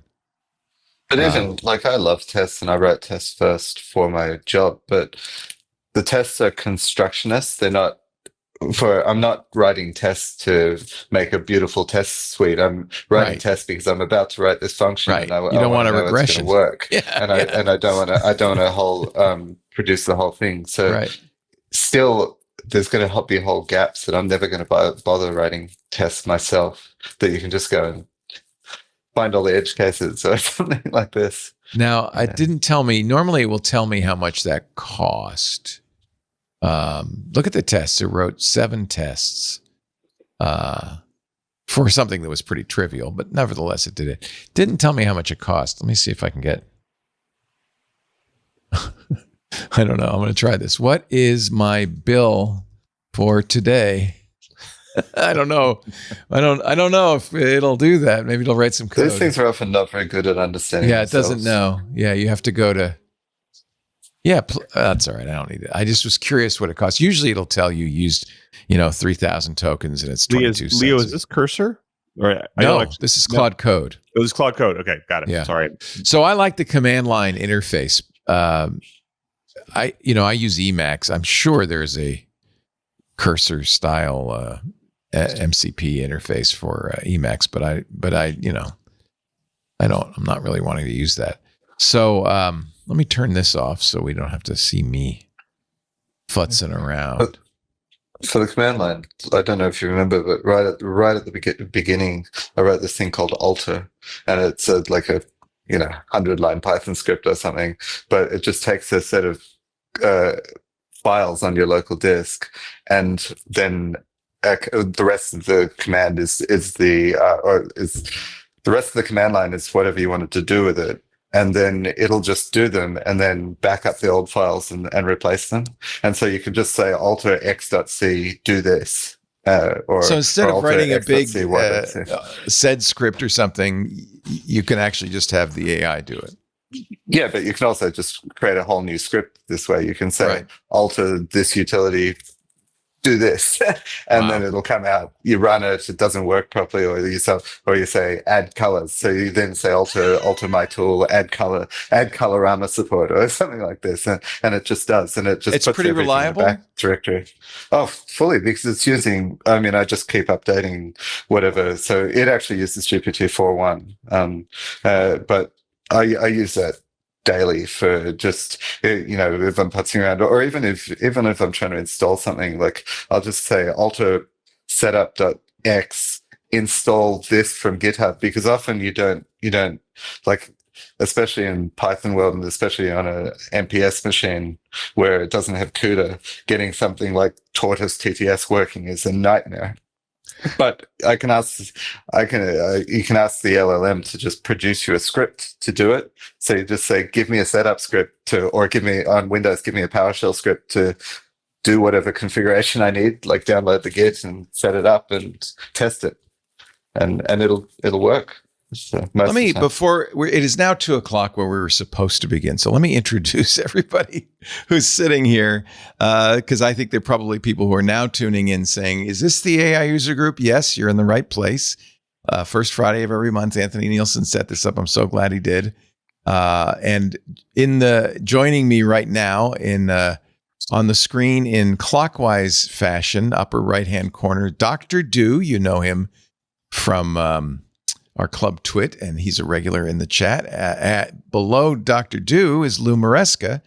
But even I love tests and I write tests first for my job, but the tests are constructionists. They're not I'm not writing tests to make a beautiful test suite. I'm writing tests because I'm about to write this function. Right. And You don't want a regression. It's going to work. I don't want to produce the whole thing. So still, there's going to be whole gaps that I'm never going to bother writing tests myself, that you can just go and find all the edge cases or something like this. Now, it didn't tell me. Normally, it will tell me how much that cost. Look at the tests. It wrote 7 tests for something that was pretty trivial, but nevertheless, it did it. Didn't tell me how much it cost. Let me see if I can get. I don't know. I'm going to try this. What is my bill for today? I don't know. I don't know if it'll do that. Maybe it'll write some code. Those things are often not very good at understanding. Yeah, it doesn't know. Yeah, you have to go to. Yeah, that's all right. I don't need it. I just was curious what it costs. Usually, it'll tell you used, 3,000 tokens, and it's 22 cents. Leo, is this Cursor? Or no, this is Claude Code. It was Claude Code. Okay, got it. Yeah. Sorry. So I like the command line interface. I use Emacs. I'm sure there's a Cursor style MCP interface for Emacs, but I'm not really wanting to use that. So let me turn this off so we don't have to see me futzing around. For the command line, I don't know if you remember, but right at the beginning, I wrote this thing called alter, and it's like a 100-line Python script or something, but it just takes a set of files on your local disk, and then the rest of the command is the rest of the command line is whatever you wanted to do with it. And then it'll just do them and then back up the old files and replace them. And so you can just say alter x.c, do this. So instead of writing a big sed script or something, you can actually just have the AI do it. Yeah, but you can also just create a whole new script this way. You can say alter this utility, do this, and then it'll come out. You run it, it doesn't work properly, or you say add colors. So you then say alter my tool, add colorama support, or something like this, and it just does, and it's puts pretty reliable. In the back directory. Oh, fully, because it's using. I mean, I just keep updating whatever. So it actually uses GPT 4.1, but I use that daily for just, if I'm putzing around, or even if I'm trying to install something, like I'll just say alter setup.x, install this from GitHub, because often you don't like, especially in Python world, and especially on a MPS machine where it doesn't have CUDA, getting something like Tortoise TTS working is a nightmare. But you can ask the LLM to just produce you a script to do it. So you just say, give me a setup script or give me a PowerShell script to do whatever configuration I need, like download the Git and set it up and test it. And it'll work. So Let me, it is now 2:00 where we were supposed to begin. So let me introduce everybody who's sitting here, because I think there are probably people who are now tuning in saying, is this the AI user group? Yes, you're in the right place. First Friday of every month, Anthony Nielsen set this up. I'm so glad he did. And joining me right now on the screen in clockwise fashion, upper right-hand corner, Dr. Do. You know him from our Club TWiT, and he's a regular in the chat. Below Dr. Do is Lou Maresca.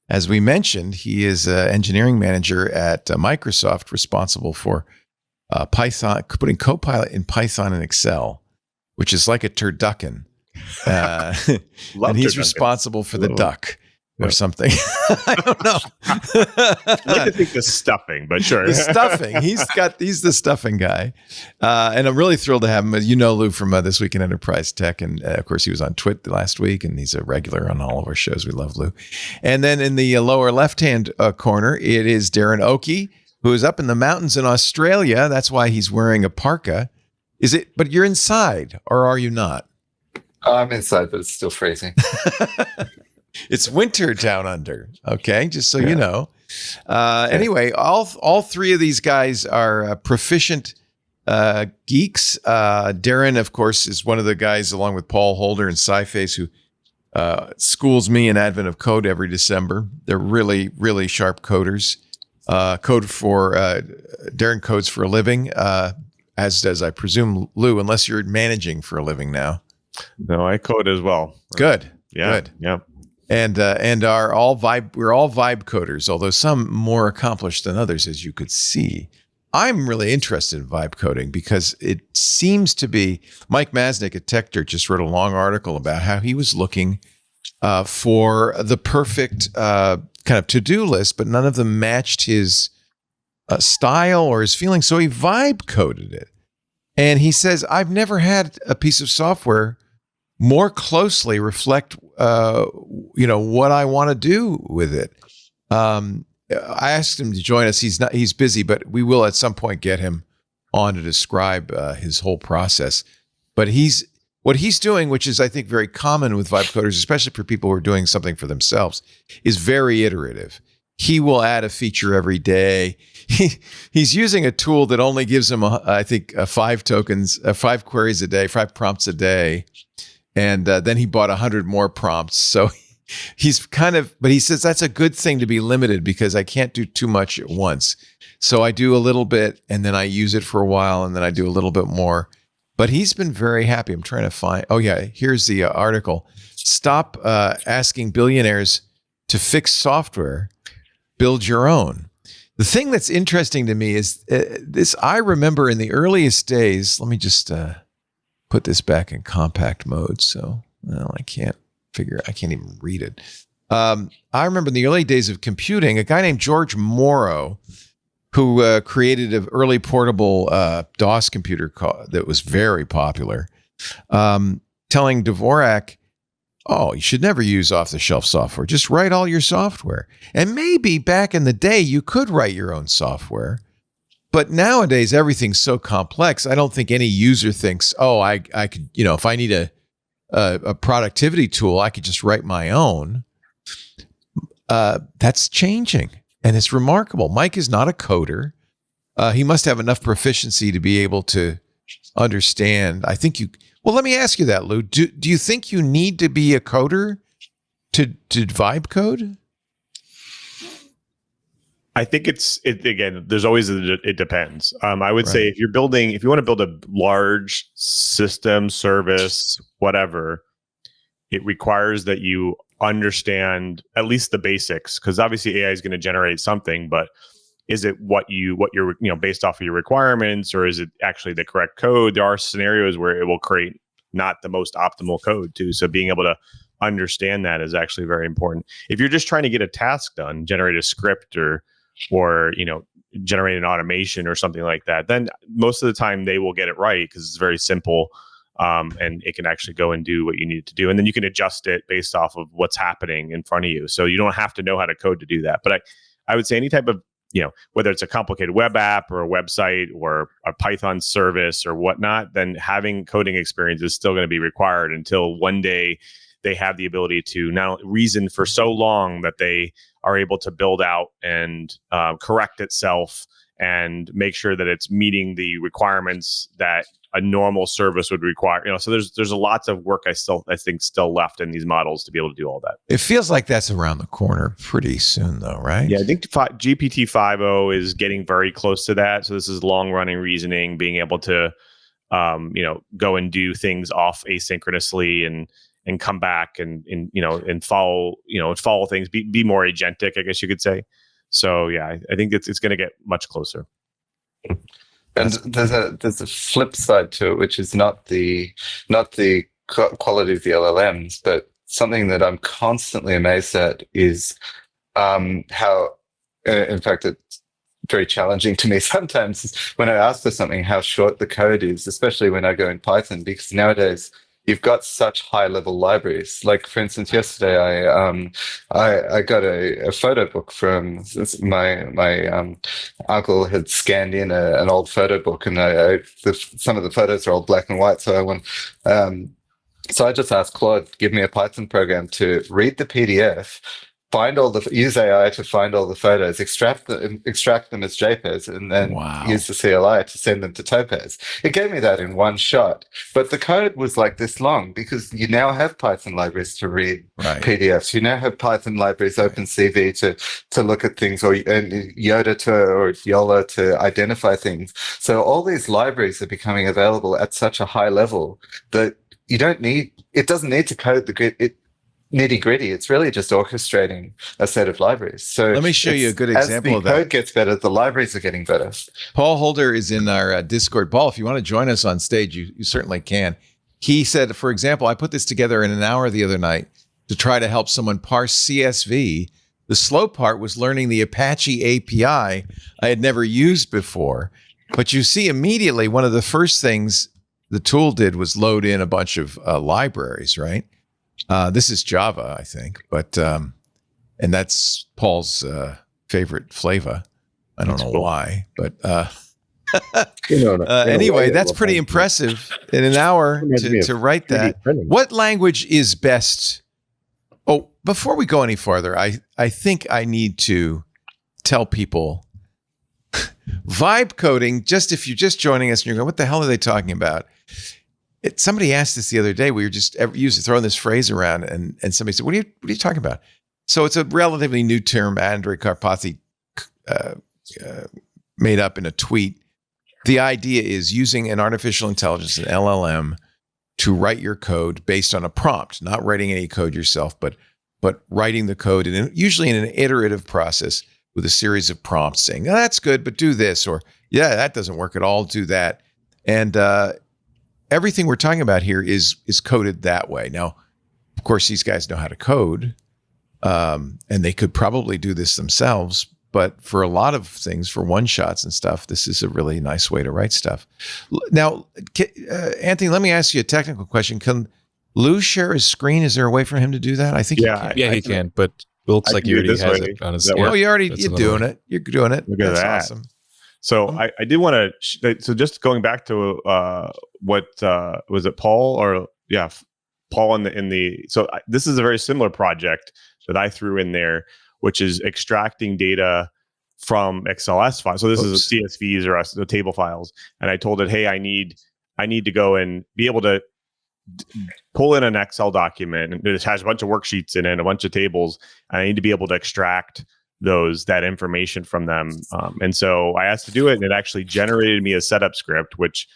As we mentioned, he is an engineering manager at Microsoft, responsible for Python, putting Copilot in Python and Excel, which is like a turducken. And he's responsible for the duck or something. I don't know. I like to think the stuffing, but sure. The stuffing. He's the stuffing guy. And I'm really thrilled to have him. You know Lou from This Week in Enterprise Tech. And of course, he was on TWiT last week, and he's a regular on all of our shows. We love Lou. And then in the lower left-hand corner, it is Darren Oakey, who is up in the mountains in Australia. That's why he's wearing a parka. But you're inside, or are you not? I'm inside, but it's still freezing. It's winter down under. Okay, just so you know. Anyway, all three of these guys are proficient geeks. Darren, of course, is one of the guys, along with Paul Holder and Sci-Face, who schools me in Advent of Code every December. They're really, really sharp coders. Darren codes for a living, as does, I presume, Lou, unless you're managing for a living now. No, I code as well. Good. Yeah. Good. Yeah. And we're all vibe coders, although some more accomplished than others, as you could see. I'm really interested in vibe coding because it seems to be Mike Masnick at TechDirt just wrote a long article about how he was looking for the perfect kind of to-do list, but none of them matched his style or his feeling. So he vibe coded it. And he says, I've never had a piece of software more closely reflect, what I want to do with it. I asked him to join us. He's busy, but we will at some point get him on to describe his whole process. But what he's doing, which is, I think, very common with vibe coders, especially for people who are doing something for themselves, is very iterative. He will add a feature every day. He's using a tool that only gives him, 5 tokens, 5 queries a day, 5 prompts a day. And then he bought 100 more prompts. So but he says that's a good thing to be limited because I can't do too much at once. So I do a little bit and then I use it for a while and then I do a little bit more. But he's been very happy. I'm trying to find, here's the article. Stop asking billionaires to fix software, build your own. The thing that's interesting to me is this. I remember in the earliest days, let me just put this back in compact mode. So, I can't even read it. I remember in the early days of computing, a guy named George Morrow, who created an early portable DOS computer that was very popular, telling Dvorak, you should never use off-the-shelf software. Just write all your software. And maybe back in the day, you could write your own software. But nowadays, everything's so complex. I don't think any user thinks, I could, if I need a productivity tool, I could just write my own. That's changing. And it's remarkable. Mike is not a coder. He must have enough proficiency to be able to understand. Well, let me ask you that, Lou. Do you think you need to be a coder to vibe code? I think again, there's always it depends. I would say if you want to build a large system, service, whatever, it requires that you understand at least the basics, because obviously AI is going to generate something, but is it what you're based off of your requirements, or is it actually the correct code? There are scenarios where it will create not the most optimal code too. So being able to understand that is actually very important. If you're just trying to get a task done, generate a script or generate an automation or something like that, then most of the time they will get it right because it's very simple, and it can actually go and do what you need it to do. And then you can adjust it based off of what's happening in front of you. So you don't have to know how to code to do that. But I would say any type of whether it's a complicated web app or a website or a Python service or whatnot, then having coding experience is still going to be required until one day they have the ability to not only reason for so long that they are able to build out and correct itself and make sure that it's meeting the requirements that a normal service would require. So there's lots of work I think still left in these models to be able to do all that. It feels like that's around the corner pretty soon, though, right? Yeah, I think GPT-5o is getting very close to that. So this is long running reasoning, being able to go and do things off asynchronously and come back and follow things, be more agentic, I guess you could say. So yeah, I think it's going to get much closer. And there's a flip side to it, which is not the quality of the LLMs, but something that I'm constantly amazed at is how, in fact, it's very challenging to me sometimes when I ask for something, how short the code is, especially when I go in Python, because nowadays you've got such high-level libraries. Like, for instance, yesterday I got a photo book from my uncle had scanned in an old photo book, and some of the photos are all black and white. So I just asked Claude, give me a Python program to read the PDF, use AI to find all the photos, extract them as JPEGs, and then use the CLI to send them to Topaz. It gave me that in one shot, but the code was like this long because you now have Python libraries to read PDFs. You now have Python libraries, OpenCV to look at things, or Yola to identify things. So all these libraries are becoming available at such a high level that it doesn't need to code nitty gritty. It's really just orchestrating a set of libraries. So let me show you a good example of that. As the code gets better, the libraries are getting better. Paul Holder is in our Discord. Paul, if you want to join us on stage, you certainly can. He said, for example, I put this together in an hour the other night to try to help someone parse CSV. The slow part was learning the Apache API I had never used before. But you see immediately one of the first things the tool did was load in a bunch of libraries, right? This is Java, I think, but and that's Paul's favorite flavor. I don't know why, but anyway, that's pretty impressive in an hour to write that. What language is best? Oh, before we go any farther, I think I need to tell people vibe coding. Just if you're just joining us and you're going, what the hell are they talking about? Somebody asked us the other day. We were just throwing this phrase around, and somebody said, "What are you talking about?" So it's a relatively new term. Andrei Karpathy made up in a tweet. The idea is using an artificial intelligence, an LLM, to write your code based on a prompt. Not writing any code yourself, but writing the code, usually in an iterative process with a series of prompts saying, "Oh, that's good, but do this," or "Yeah, that doesn't work at all. Do that," and everything we're talking about here is coded that way. Now, of course, these guys know how to code, and they could probably do this themselves. But for a lot of things, for one-shots and stuff, this is a really nice way to write stuff. Now, Anthony, let me ask you a technical question. Can Lou share his screen? Is there a way for him to do that? I think he can, but it looks like he already has it on his. Oh, you're doing it. You're doing it. Look at That's that. Awesome. So I did want to. So just going back to what was it, Paul or Paul in the. So this is a very similar project that I threw in there, which is extracting data from XLS files. So this is CSVs or table files, and I told it, hey, I need to go and be able to pull in an Excel document, and it has a bunch of worksheets in it, a bunch of tables, and I need to be able to extract that information from them. And so I asked to do it, and it actually generated me a setup script, which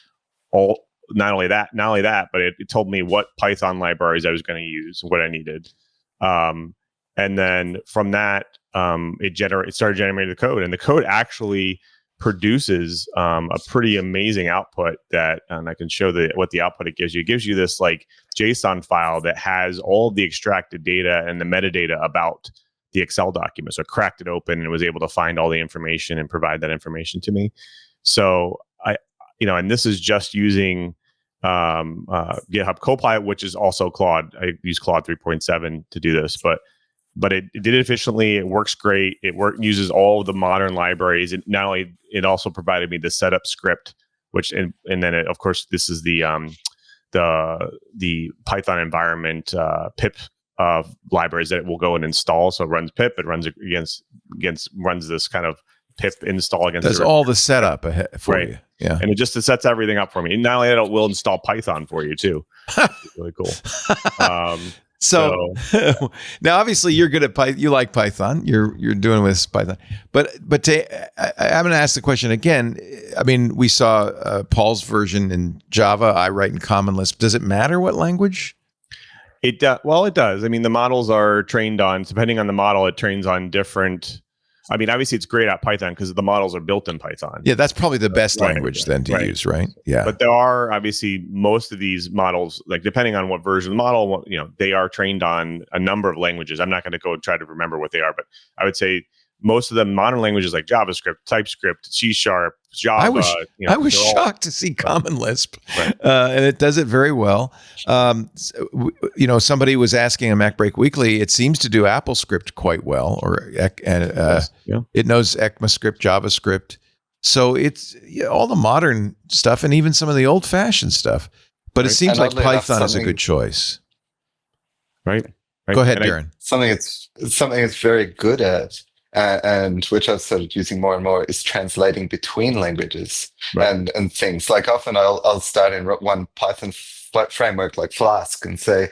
not only that, but it told me what Python libraries I was going to use, what I needed. And then from that, it started generating the code, and the code actually produces a pretty amazing output and I can show what the output it gives you. It gives you this like JSON file that has all of the extracted data and the metadata about the Excel document. So I cracked it open and was able to find all the information and provide that information to me. So and this is just using GitHub Copilot, which is also Claude. I use Claude 3.7 to do this, but but it did it efficiently. It works great. Uses all of the modern libraries. Not only it also provided me the setup script, which and then of course this is the Python environment pip libraries that it will go and install. So it runs pip. It runs runs this kind of pip install against. Does all the setup ahead for you. Yeah, and it sets everything up for me. And not only that, it will install Python for you too. It's really cool. So now, obviously, you're good at Python. You like Python. You're doing with Python. But I'm going to ask the question again. I mean, we saw Paul's version in Java. I write in Common Lisp. Does it matter what language? Well, it does. I mean, the models are trained on, depending on the model, it trains on different. I mean, obviously, it's great at Python because the models are built in Python. Yeah, that's probably the best language then to use, right? Yeah. But there are obviously most of these models, like depending on what version of the model, they are trained on a number of languages. I'm not going to go try to remember what they are, but I would say most of the modern languages like JavaScript, TypeScript, C#, Java. I was shocked to see Common Lisp, and it does it very well. Somebody was asking on MacBreak Weekly. It seems to do AppleScript quite well, it knows ECMAScript, JavaScript. So it's all the modern stuff, and even some of the old-fashioned stuff. But it seems like Python is a good choice. Right. Go ahead, Darren. Something it's very good at. And which I've started using more and more is translating between languages and things. Like often I'll start in one Python framework like Flask and say,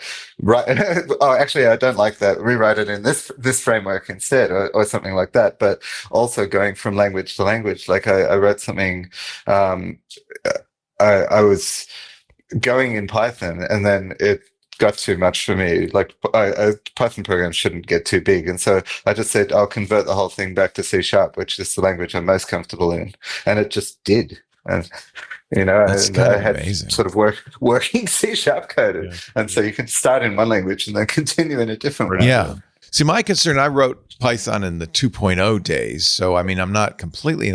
actually I don't like that. Rewrite it in this framework instead, or something like that. But also going from language to language. Like I wrote something. I was going in Python, and then it got too much for me. Like a Python program shouldn't get too big, and so I just said I'll convert the whole thing back to C#, which is the language I'm most comfortable in, and it just did. And I had amazing. Sort of working C# coded, and so you can start in one language and then continue in a different one. Yeah. See, my concern, I wrote Python in the 2.0 days, so I mean, I'm not completely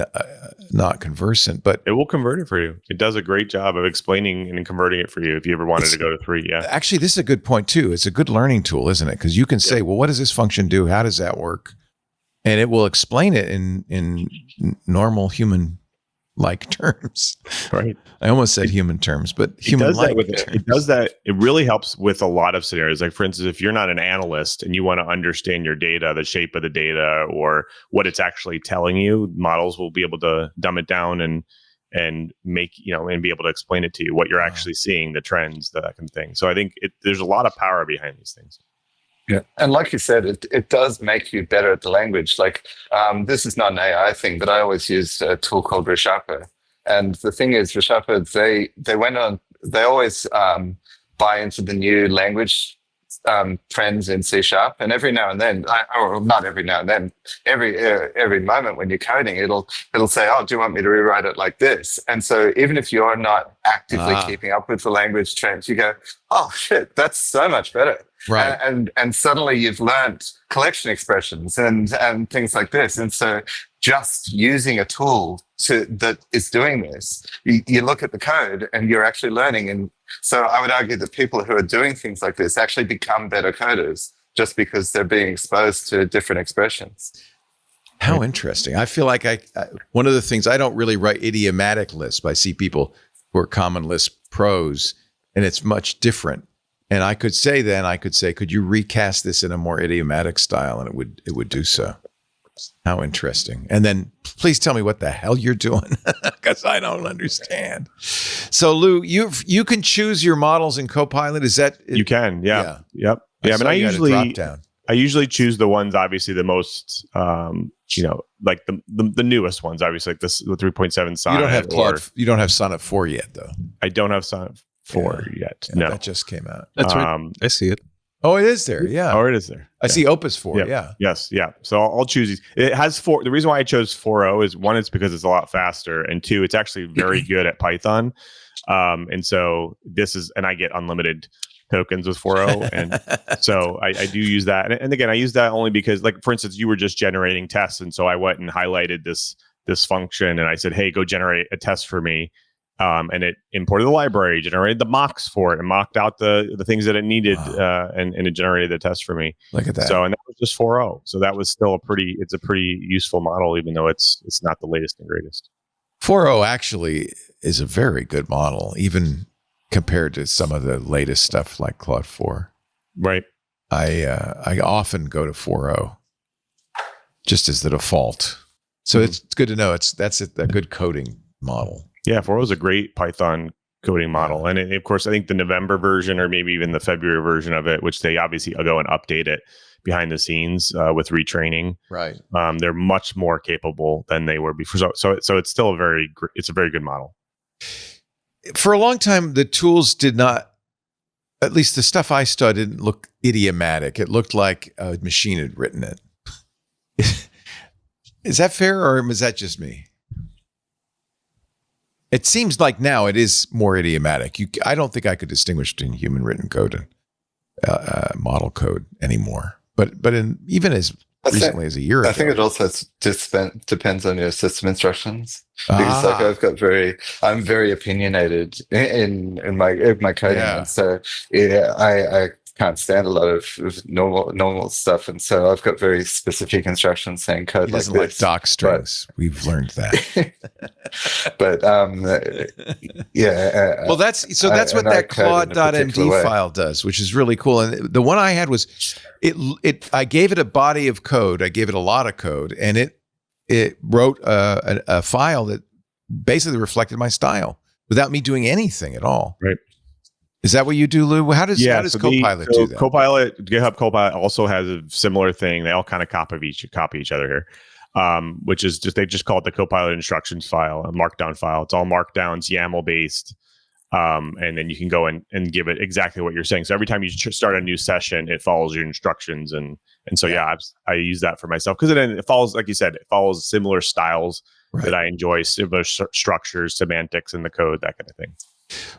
not conversant, but it will convert it for you. It does a great job of explaining and converting it for you if you ever wanted to go to 3. Yeah. Actually, this is a good point too. It's a good learning tool, isn't it? Because you can say, well, what does this function do? How does that work? And it will explain it in normal human-like terms. Right. I almost said human terms, but human-like terms. It does that. It really helps with a lot of scenarios. Like, for instance, if you're not an analyst and you want to understand your data, the shape of the data, or what it's actually telling you, models will be able to dumb it down and make, and be able to explain it to you, what you're actually seeing, the trends, that kind of thing. So I think there's a lot of power behind these things. Yeah, and like you said, it does make you better at the language. Like this is not an AI thing, but I always used a tool called Resharper. And the thing is, Resharper, they always buy into the new language trends in C#. And every now and then, or not every now and then, every moment when you're coding, it'll say, "Oh, do you want me to rewrite it like this?" And so even if you're not actively keeping up with the language trends, you go, "Oh shit, that's so much better." Right. And suddenly you've learned collection expressions and things like this. And so just using a tool that is doing this, you look at the code and you're actually learning. And so I would argue that people who are doing things like this actually become better coders just because they're being exposed to different expressions. How interesting. I feel like one of the things, I don't really write idiomatic Lisp. I see people who are Common Lisp pros, and it's much different. And I could say, could you recast this in a more idiomatic style? And it would do so. How interesting. And then please tell me what the hell you're doing, because I don't understand. So Lou, you can choose your models in Copilot. Is that it? You can, yeah. Yep. Yeah, I usually choose the ones, obviously the most like the newest ones, obviously, like the 3.7 Sonnet. You don't have Sonnet 4 yet, though. I don't have Sonnet 4 yet. No, that just came out. That's right. I see it. Oh, it is there. Yeah. Oh, it is there. I see Opus 4. Yeah. Yes. Yeah. So I'll choose these. It has 4. The reason why I chose 4.0 is 1, it's because it's a lot faster, and 2, it's actually very good at Python. And so and I get unlimited tokens with 4.0, and so I do use that. And again, I use that only because, like, for instance, you were just generating tests, and so I went and highlighted this function, and I said, "Hey, go generate a test for me." and it imported the library, generated the mocks for it, and mocked out the things that it needed, and it generated the test for me. Look at that. So, and that was just 4.0. So that was still it's a pretty useful model, even though it's not the latest and greatest. 4.0 actually is a very good model, even compared to some of the latest stuff like Claude 4. Right. I often go to 4.0 just as the default. So it's good to know that's a good coding model. Yeah, 4.0 is a great Python coding model. And of course, I think the November version or maybe even the February version of it, which they obviously go and update it behind the scenes with retraining. Right. They're much more capable than they were before. So it's still a very good model. For a long time, the tools did not, at least the stuff I studied, didn't look idiomatic. It looked like a machine had written it. Is that fair, or is that just me? It seems like now it is more idiomatic. I don't think I could distinguish between human written code and model code anymore. But even as recently as a year ago. I think it also depends on your system instructions. Because I'm very opinionated in my coding, and so I can't stand a lot of normal stuff, and so I've got very specific instructions saying code like this. Like doc strings. We've learned that. But well, that's what that Claude.md file does, which is really cool. And the one I had was I gave it a body of code. I gave it a lot of code, and it wrote a file that basically reflected my style without me doing anything at all. Right. Is that what you do, Lou? How does Copilot do that? GitHub Copilot also has a similar thing. They all kind of copy each other here, which is they just call it the Copilot instructions file, a markdown file. It's all markdowns, YAML based. And then you can go and give it exactly what you're saying. So every time you start a new session, it follows your instructions. And so, I use that for myself because it follows, like you said, it follows similar styles that I enjoy, similar structures, semantics in the code, that kind of thing.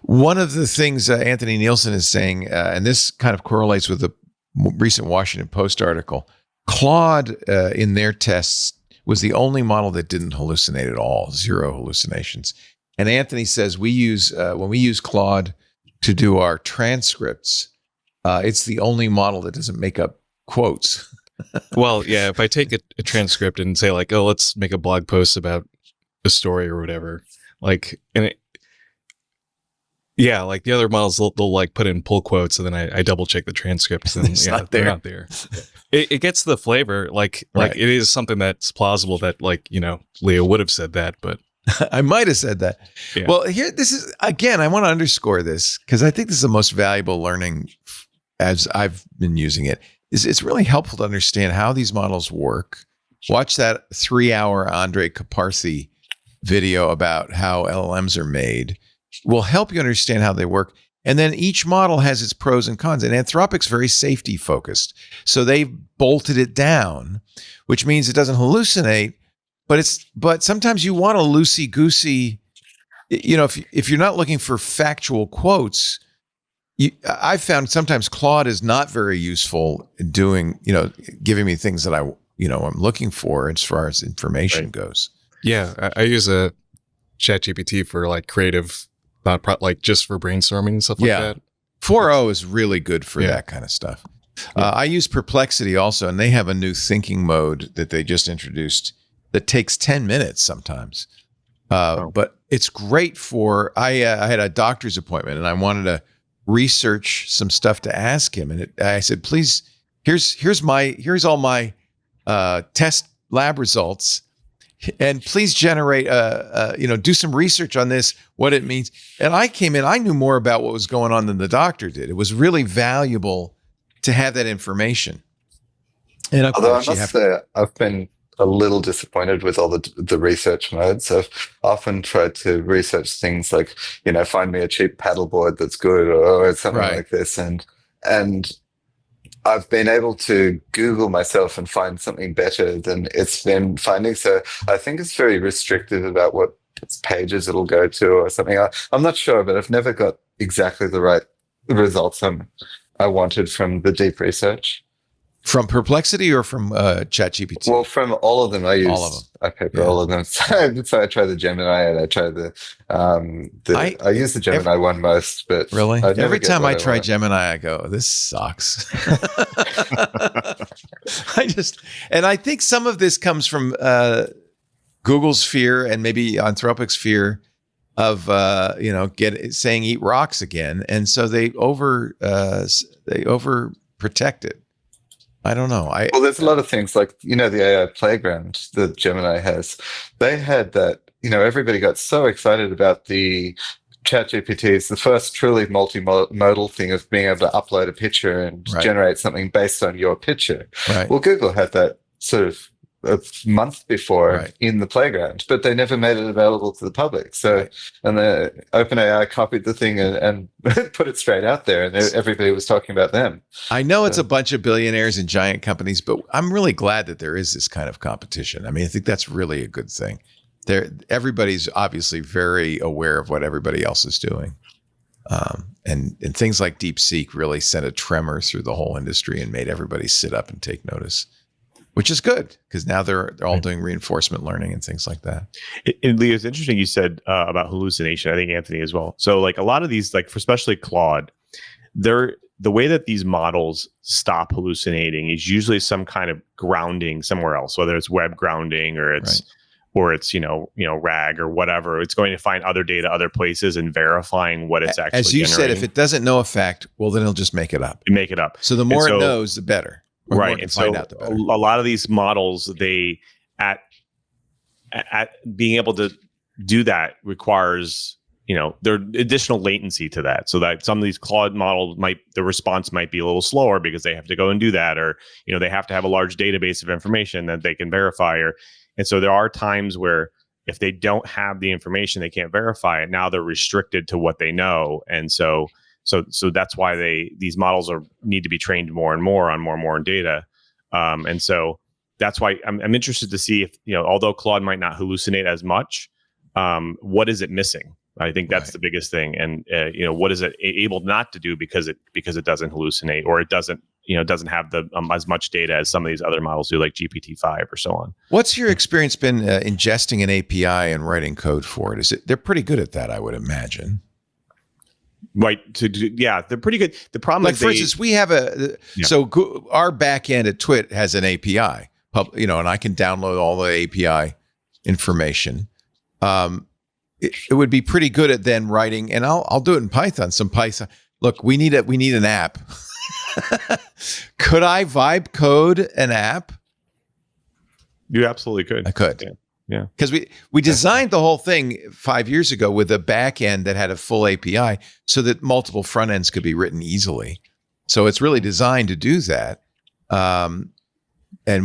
One of the things Anthony Nielsen is saying, and this kind of correlates with the recent Washington Post article, Claude in their tests was the only model that didn't hallucinate at all, 0 hallucinations. And Anthony says when we use Claude to do our transcripts, it's the only model that doesn't make up quotes. Well, yeah, if I take a transcript and say like, oh, let's make a blog post about a story or whatever, like, like the other models, they'll like put in pull quotes, and then I double check the transcripts, and they're not there. It gets the flavor, like it is something that's plausible that Leo would have said that, but I might have said that. Yeah. Well, this is, again, I want to underscore this because I think this is the most valuable learning as I've been using it. It's really helpful to understand how these models work. Watch that 3-hour Andre Kaparthy video about how LLMs are made. Will help you understand how they work. And then each model has its pros and cons. And Anthropic's very safety focused. So they've bolted it down, which means it doesn't hallucinate. But sometimes you want a loosey-goosey, if you're not looking for factual quotes, I've found sometimes Claude is not very useful in doing, giving me things that I'm looking for as far as information goes. Yeah, I use a ChatGPT for like creative, like just for brainstorming and stuff like that. 4.0 is really good for that kind of stuff. I use Perplexity also, and they have a new thinking mode that they just introduced that takes 10 minutes sometimes. But it's great for, I had a doctor's appointment and I wanted to research some stuff to ask him. And I said, please, here's all my test lab results. And please generate, do some research on this, what it means. And I came in, I knew more about what was going on than the doctor did. It was really valuable to have that information. And although I must say, I've been a little disappointed with all the research modes. I've often tried to research things like, find me a cheap paddleboard that's good or something like this. And I've been able to Google myself and find something better than it's been finding. So I think it's very restrictive about what pages it'll go to or something. I'm not sure, but I've never got exactly the right results I wanted from the deep research. From Perplexity or from ChatGPT? Well, from all of them, I use all of them. I pay for all of them. So I try the Gemini and I try I use the Gemini one most, but really I never every get time what I try want. Gemini, I go, this sucks. And I think some of this comes from Google's fear and maybe Anthropic's fear of saying eat rocks again, and so they over protect it. I don't know. Well, there's a lot of things like, the AI playground that Gemini has. They had that, everybody got so excited about the ChatGPT. The first truly multimodal thing of being able to upload a picture and generate something based on your picture. Right. Well, Google had that sort of a month before in the playground, but they never made it available to the public. So, and the OpenAI copied the thing and put it straight out there, and everybody was talking about them. I know it's a bunch of billionaires and giant companies, but I'm really glad that there is this kind of competition. I mean, I think that's really a good thing. Everybody's obviously very aware of what everybody else is doing. And things like DeepSeek really sent a tremor through the whole industry and made everybody sit up and take notice, which is good because now they're all doing reinforcement learning and things like that. And Leo, it's interesting you said about hallucination. I think Anthony as well. So like a lot of these, like for especially Claude, the way that these models stop hallucinating is usually some kind of grounding somewhere else, whether it's web grounding or it's RAG or whatever. It's going to find other data other places and verifying what it's actually as you generating. said, if it doesn't know a fact, well, then it'll just make it up. Make it up. So the more it knows, the better. Right. And so a lot of these models, they at being able to do that requires, there additional latency to that. So that some of these Claude models the response might be a little slower because they have to go and do that, or, they have to have a large database of information that they can verify. And so there are times where if they don't have the information, they can't verify it. Now they're restricted to what they know. And so that's why these models need to be trained more and more on more and more data. And so that's why I'm interested to see if, although Claude might not hallucinate as much, what is it missing? I think that's the biggest thing. And, what is it able not to do because it doesn't hallucinate, or it doesn't have the as much data as some of these other models do, like GPT-5 or so on. What's your experience been ingesting an API and writing code for it? They're pretty good at that, I would imagine. Right. They're pretty good. The problem is, for instance, we have so our backend at TWiT has an API, and I can download all the API information. It would be pretty good at then writing, and I'll do it in Python. Some Python. Look, we need an app. Could I vibe code an app? You absolutely could. I could. Yeah. Because we designed the whole thing 5 years ago with a back end that had a full API so that multiple front ends could be written easily. So it's really designed to do that. And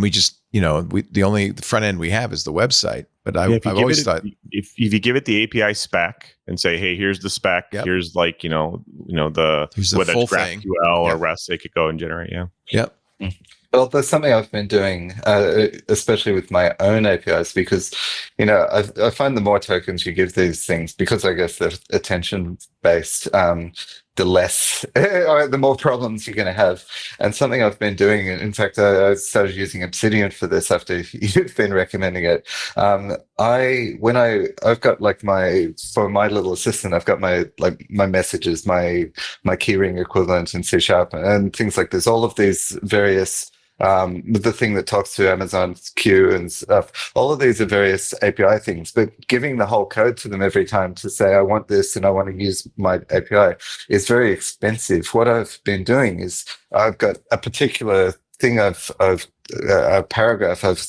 we just, the only front end we have is the website. But I've always thought if you give it the API spec and say, hey, here's the spec, here's like, here's the whether full it's GraphQL thing. or REST, they could go and generate. Yeah. Yep. Well, there's something I've been doing, especially with my own APIs, because, I find the more tokens you give these things, because I guess they're attention-based, the less, or the more problems you're going to have. And something I've been doing, in fact, I started using Obsidian for this after you've been recommending it. I've got like for my little assistant, I've got my messages, my keyring equivalent in C# and things like this, all of these various the thing that talks to Amazon's queue and stuff. All of these are various API things, but giving the whole code to them every time to say, I want this and I want to use my API is very expensive. What I've been doing is I've got a particular thing a paragraph I've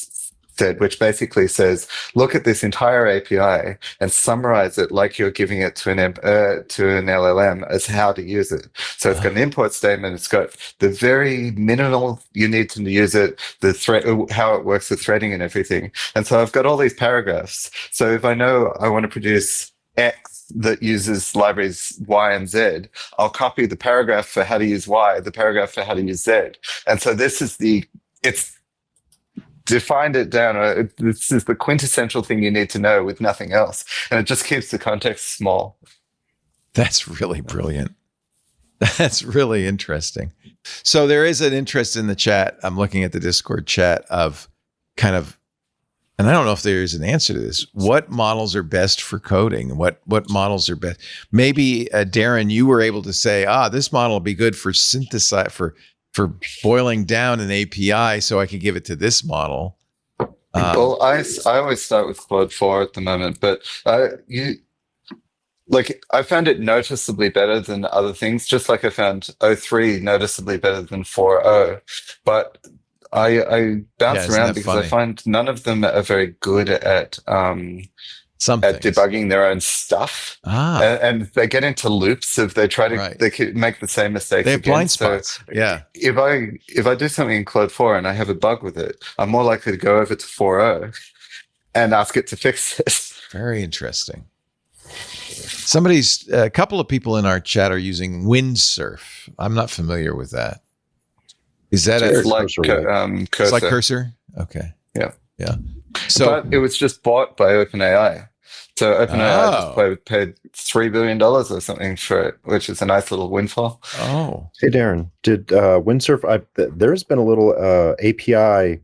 said, which basically says, look at this entire API and summarize it like you're giving it to an LLM as how to use it. So it's got an import statement. It's got the very minimal you need to use it, the thread, how it works with threading and everything. And so I've got all these paragraphs. So if I know I want to produce X that uses libraries Y and Z, I'll copy the paragraph for how to use Y, the paragraph for how to use Z. And so this is it's defined it down. This is the quintessential thing you need to know with nothing else. And it just keeps the context small. That's really brilliant. That's really interesting. So there is an interest in the chat. I'm looking at the Discord chat of kind of, and I don't know if there's an answer to this. What models are best for coding? What models are best? Maybe Darren, you were able to say, this model will be good for for boiling down an API, so I could give it to this model. Well, I always start with Claude 4 at the moment, but I found it noticeably better than other things, just like I found 03 noticeably better than 4.0. But I bounce around because I find none of them are very good at debugging their own stuff. And they get into loops if they try to they could make the same mistakes. They have blind spots. So if I do something in Claude 4 and I have a bug with it, I'm more likely to go over to 4.0 and ask it to fix it. Very interesting. A couple of people in our chat are using Windsurf. I'm not familiar with that. Is that it's like Cursor? It's like Cursor? Okay. Yeah. So, but it was just bought by OpenAI. So OpenAI just paid $3 billion or something for it, which is a nice little windfall. Oh. Hey, Darren, did Windsurf, there's been a little API,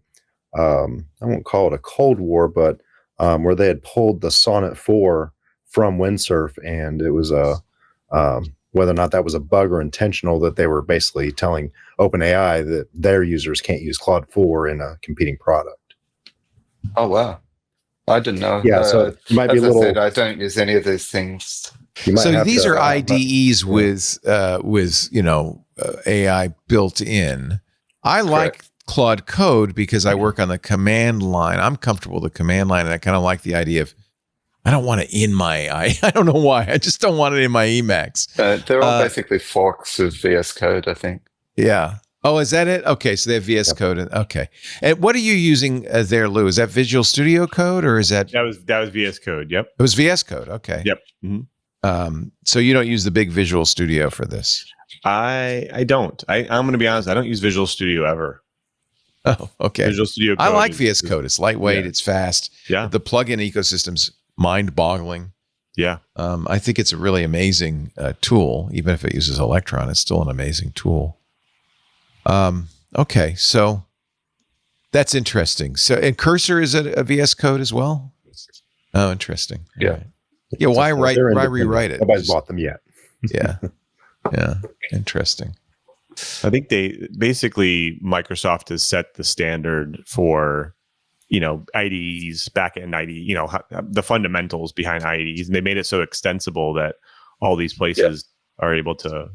I won't call it a Cold War, but where they had pulled the Sonnet 4 from Windsurf, and it was whether or not that was a bug or intentional, that they were basically telling OpenAI that their users can't use Claude 4 in a competing product. Oh, wow. I didn't know. Yeah, so it might be a little. I don't use any of these things. So these are IDEs with AI built in. I like Claude Code because I work on the command line. I'm comfortable with the command line, and I kind of like the idea of I don't want it in my I don't know why. I just don't want it in my Emacs. They're all basically forks of VS Code, I think. Yeah. Oh, is that it? Okay, so they have VS Code. Okay. And what are you using there, Lou? Is that Visual Studio Code or is that? That was VS Code. Yep. It was VS Code. Okay. Yep. Mm-hmm. So you don't use the big Visual Studio for this? I don't. I'm going to be honest. I don't use Visual Studio ever. Oh, okay. Visual Studio Code. I like VS Code. It's lightweight. It's fast. Yeah. The plugin ecosystem's mind-boggling. Yeah. I think it's a really amazing tool. Even if it uses Electron, it's still an amazing tool. Okay, so that's interesting. So, and Cursor is a VS Code as well? Oh, interesting. Yeah. Right. Yeah. Why rewrite it? Nobody's bought them yet. Yeah. Yeah. Interesting. I think Microsoft has set the standard for, IDEs, backend IDE, the fundamentals behind IDEs, and they made it so extensible that all these places are able to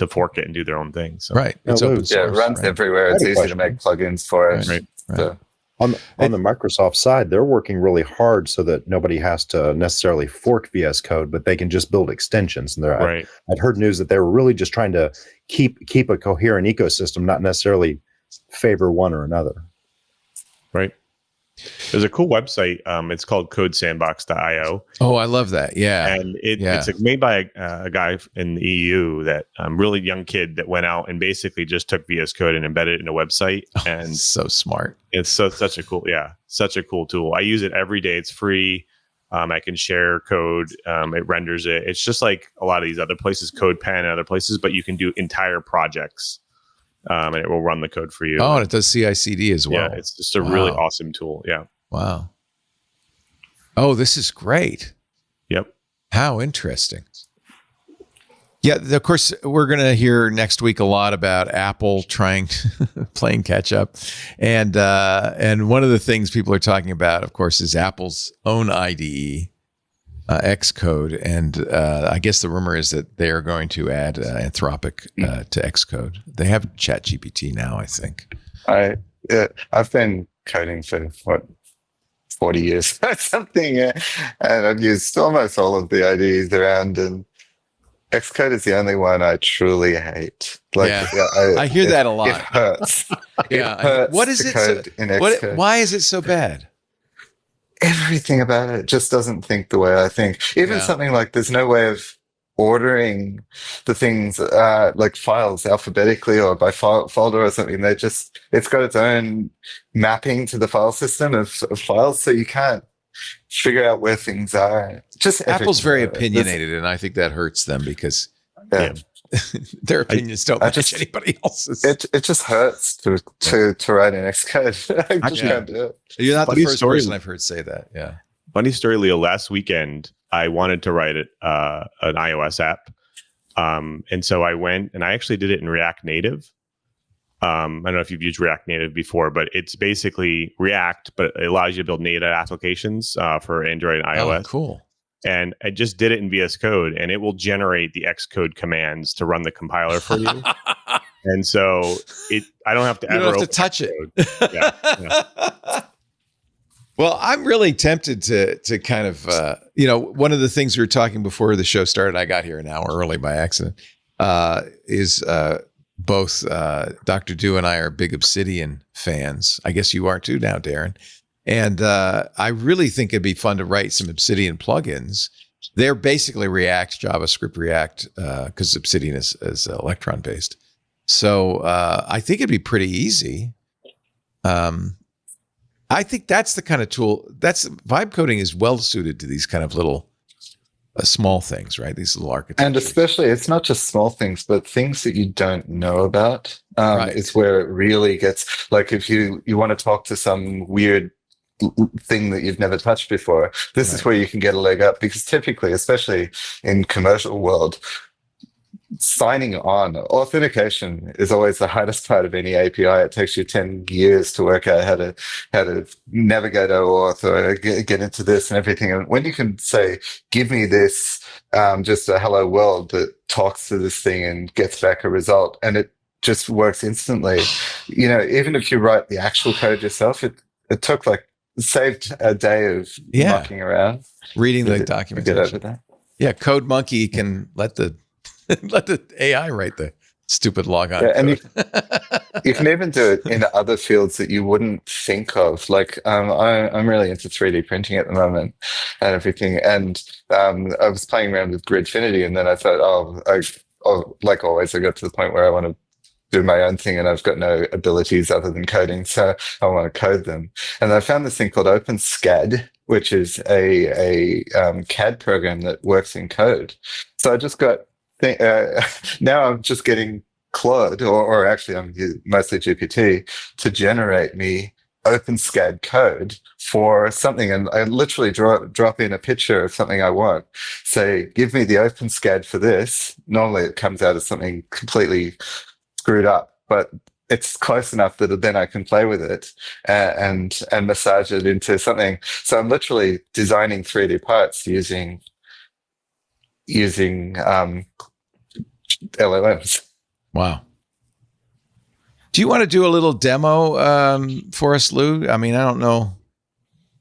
fork it and do their own thing. So. Right. It's open source. Yeah, it runs everywhere. It's easy to make plugins for it. Right. So. On the Microsoft side, they're working really hard so that nobody has to necessarily fork VS Code, but they can just build extensions. And I'd heard news that they were really just trying to keep a coherent ecosystem, not necessarily favor one or another. Right. There's a cool website. It's called codesandbox.io. Oh, I love that. Yeah. And it's made by a guy in the EU, that really young kid that went out and basically just took VS Code and embedded it in a website. And so smart. It's such a cool tool. I use it every day. It's free. I can share code. It renders it. It's just like a lot of these other places, CodePen and other places, but you can do entire projects. And it will run the code for you. Oh, and it does CI/CD as well. Yeah, it's just a really awesome tool. Yeah. Wow. Oh, this is great. Yep. How interesting. Yeah, of course, we're going to hear next week a lot about Apple playing catch up, and one of the things people are talking about, of course, is Apple's own IDE. Xcode, and I guess the rumor is that they are going to add Anthropic to Xcode. They have ChatGPT now, I think. I've been coding for 40 years or something, and I've used almost all of the IDEs around, and Xcode is the only one I truly hate. I hear that a lot. It hurts. Yeah. It hurts. What is it? In Xcode. Why is it so bad? Everything about it just doesn't think the way I think. Even something like there's no way of ordering the things like files alphabetically or by folder or something. It's got its own mapping to the file system of files, so you can't figure out where things are. Just Apple's very opinionated, and I think that hurts them because their opinions don't match anybody else's. It just hurts to write an Xcode. I just can't do it. You're not the first person I've heard say that. Yeah. Funny story, Leo. Last weekend, I wanted to write an iOS app. And so I went and I actually did it in React Native. I don't know if you've used React Native before, but it's basically React, but it allows you to build native applications for Android and iOS. Oh, cool. And I just did it in VS Code, and it will generate the Xcode commands to run the compiler for you. And so I don't have to ever touch it. Yeah. Well, I'm really tempted to kind of, one of the things we were talking before the show started, I got here an hour early by accident, is both Dr. Du and I are big Obsidian fans. I guess you are too now, Darren. And I really think it'd be fun to write some Obsidian plugins. They're basically React, JavaScript React, because Obsidian is Electron based. So I think it'd be pretty easy. I think that's the kind of tool vibe coding is well suited to these kind of little small things, right? These little architectures. And especially, it's not just small things, but things that you don't know about is where it really gets, like if you want to talk to some weird thing that you've never touched before, this is where you can get a leg up, because typically, especially in commercial world, signing on, authentication is always the hardest part of any API. It takes you 10 years to work out how to navigate OAuth or get into this and everything. And when you can say, give me this, just a hello world that talks to this thing and gets back a result, and it just works instantly. Even if you write the actual code yourself, it took saved a day of mucking around. Reading the documentation. Yeah, Code Monkey can let the AI write the stupid logon code. And you can even do it in other fields that you wouldn't think of. Like I'm really into 3D printing at the moment and everything. And I was playing around with Gridfinity, and then I thought, like always, I got to the point where I want to do my own thing, and I've got no abilities other than coding, so I want to code them. And I found this thing called OpenSCAD, which is a CAD program that works in code. So I just got now I'm just getting Claude, or actually I'm mostly GPT, to generate me OpenSCAD code for something. And I literally drop in a picture of something I want. Say, give me the OpenSCAD for this. Normally it comes out as something completely screwed up, but it's close enough that then I can play with it and massage it into something. So I'm literally designing 3D parts using LLMs. Wow. Do you want to do a little demo for us, Lou? I mean, I don't know.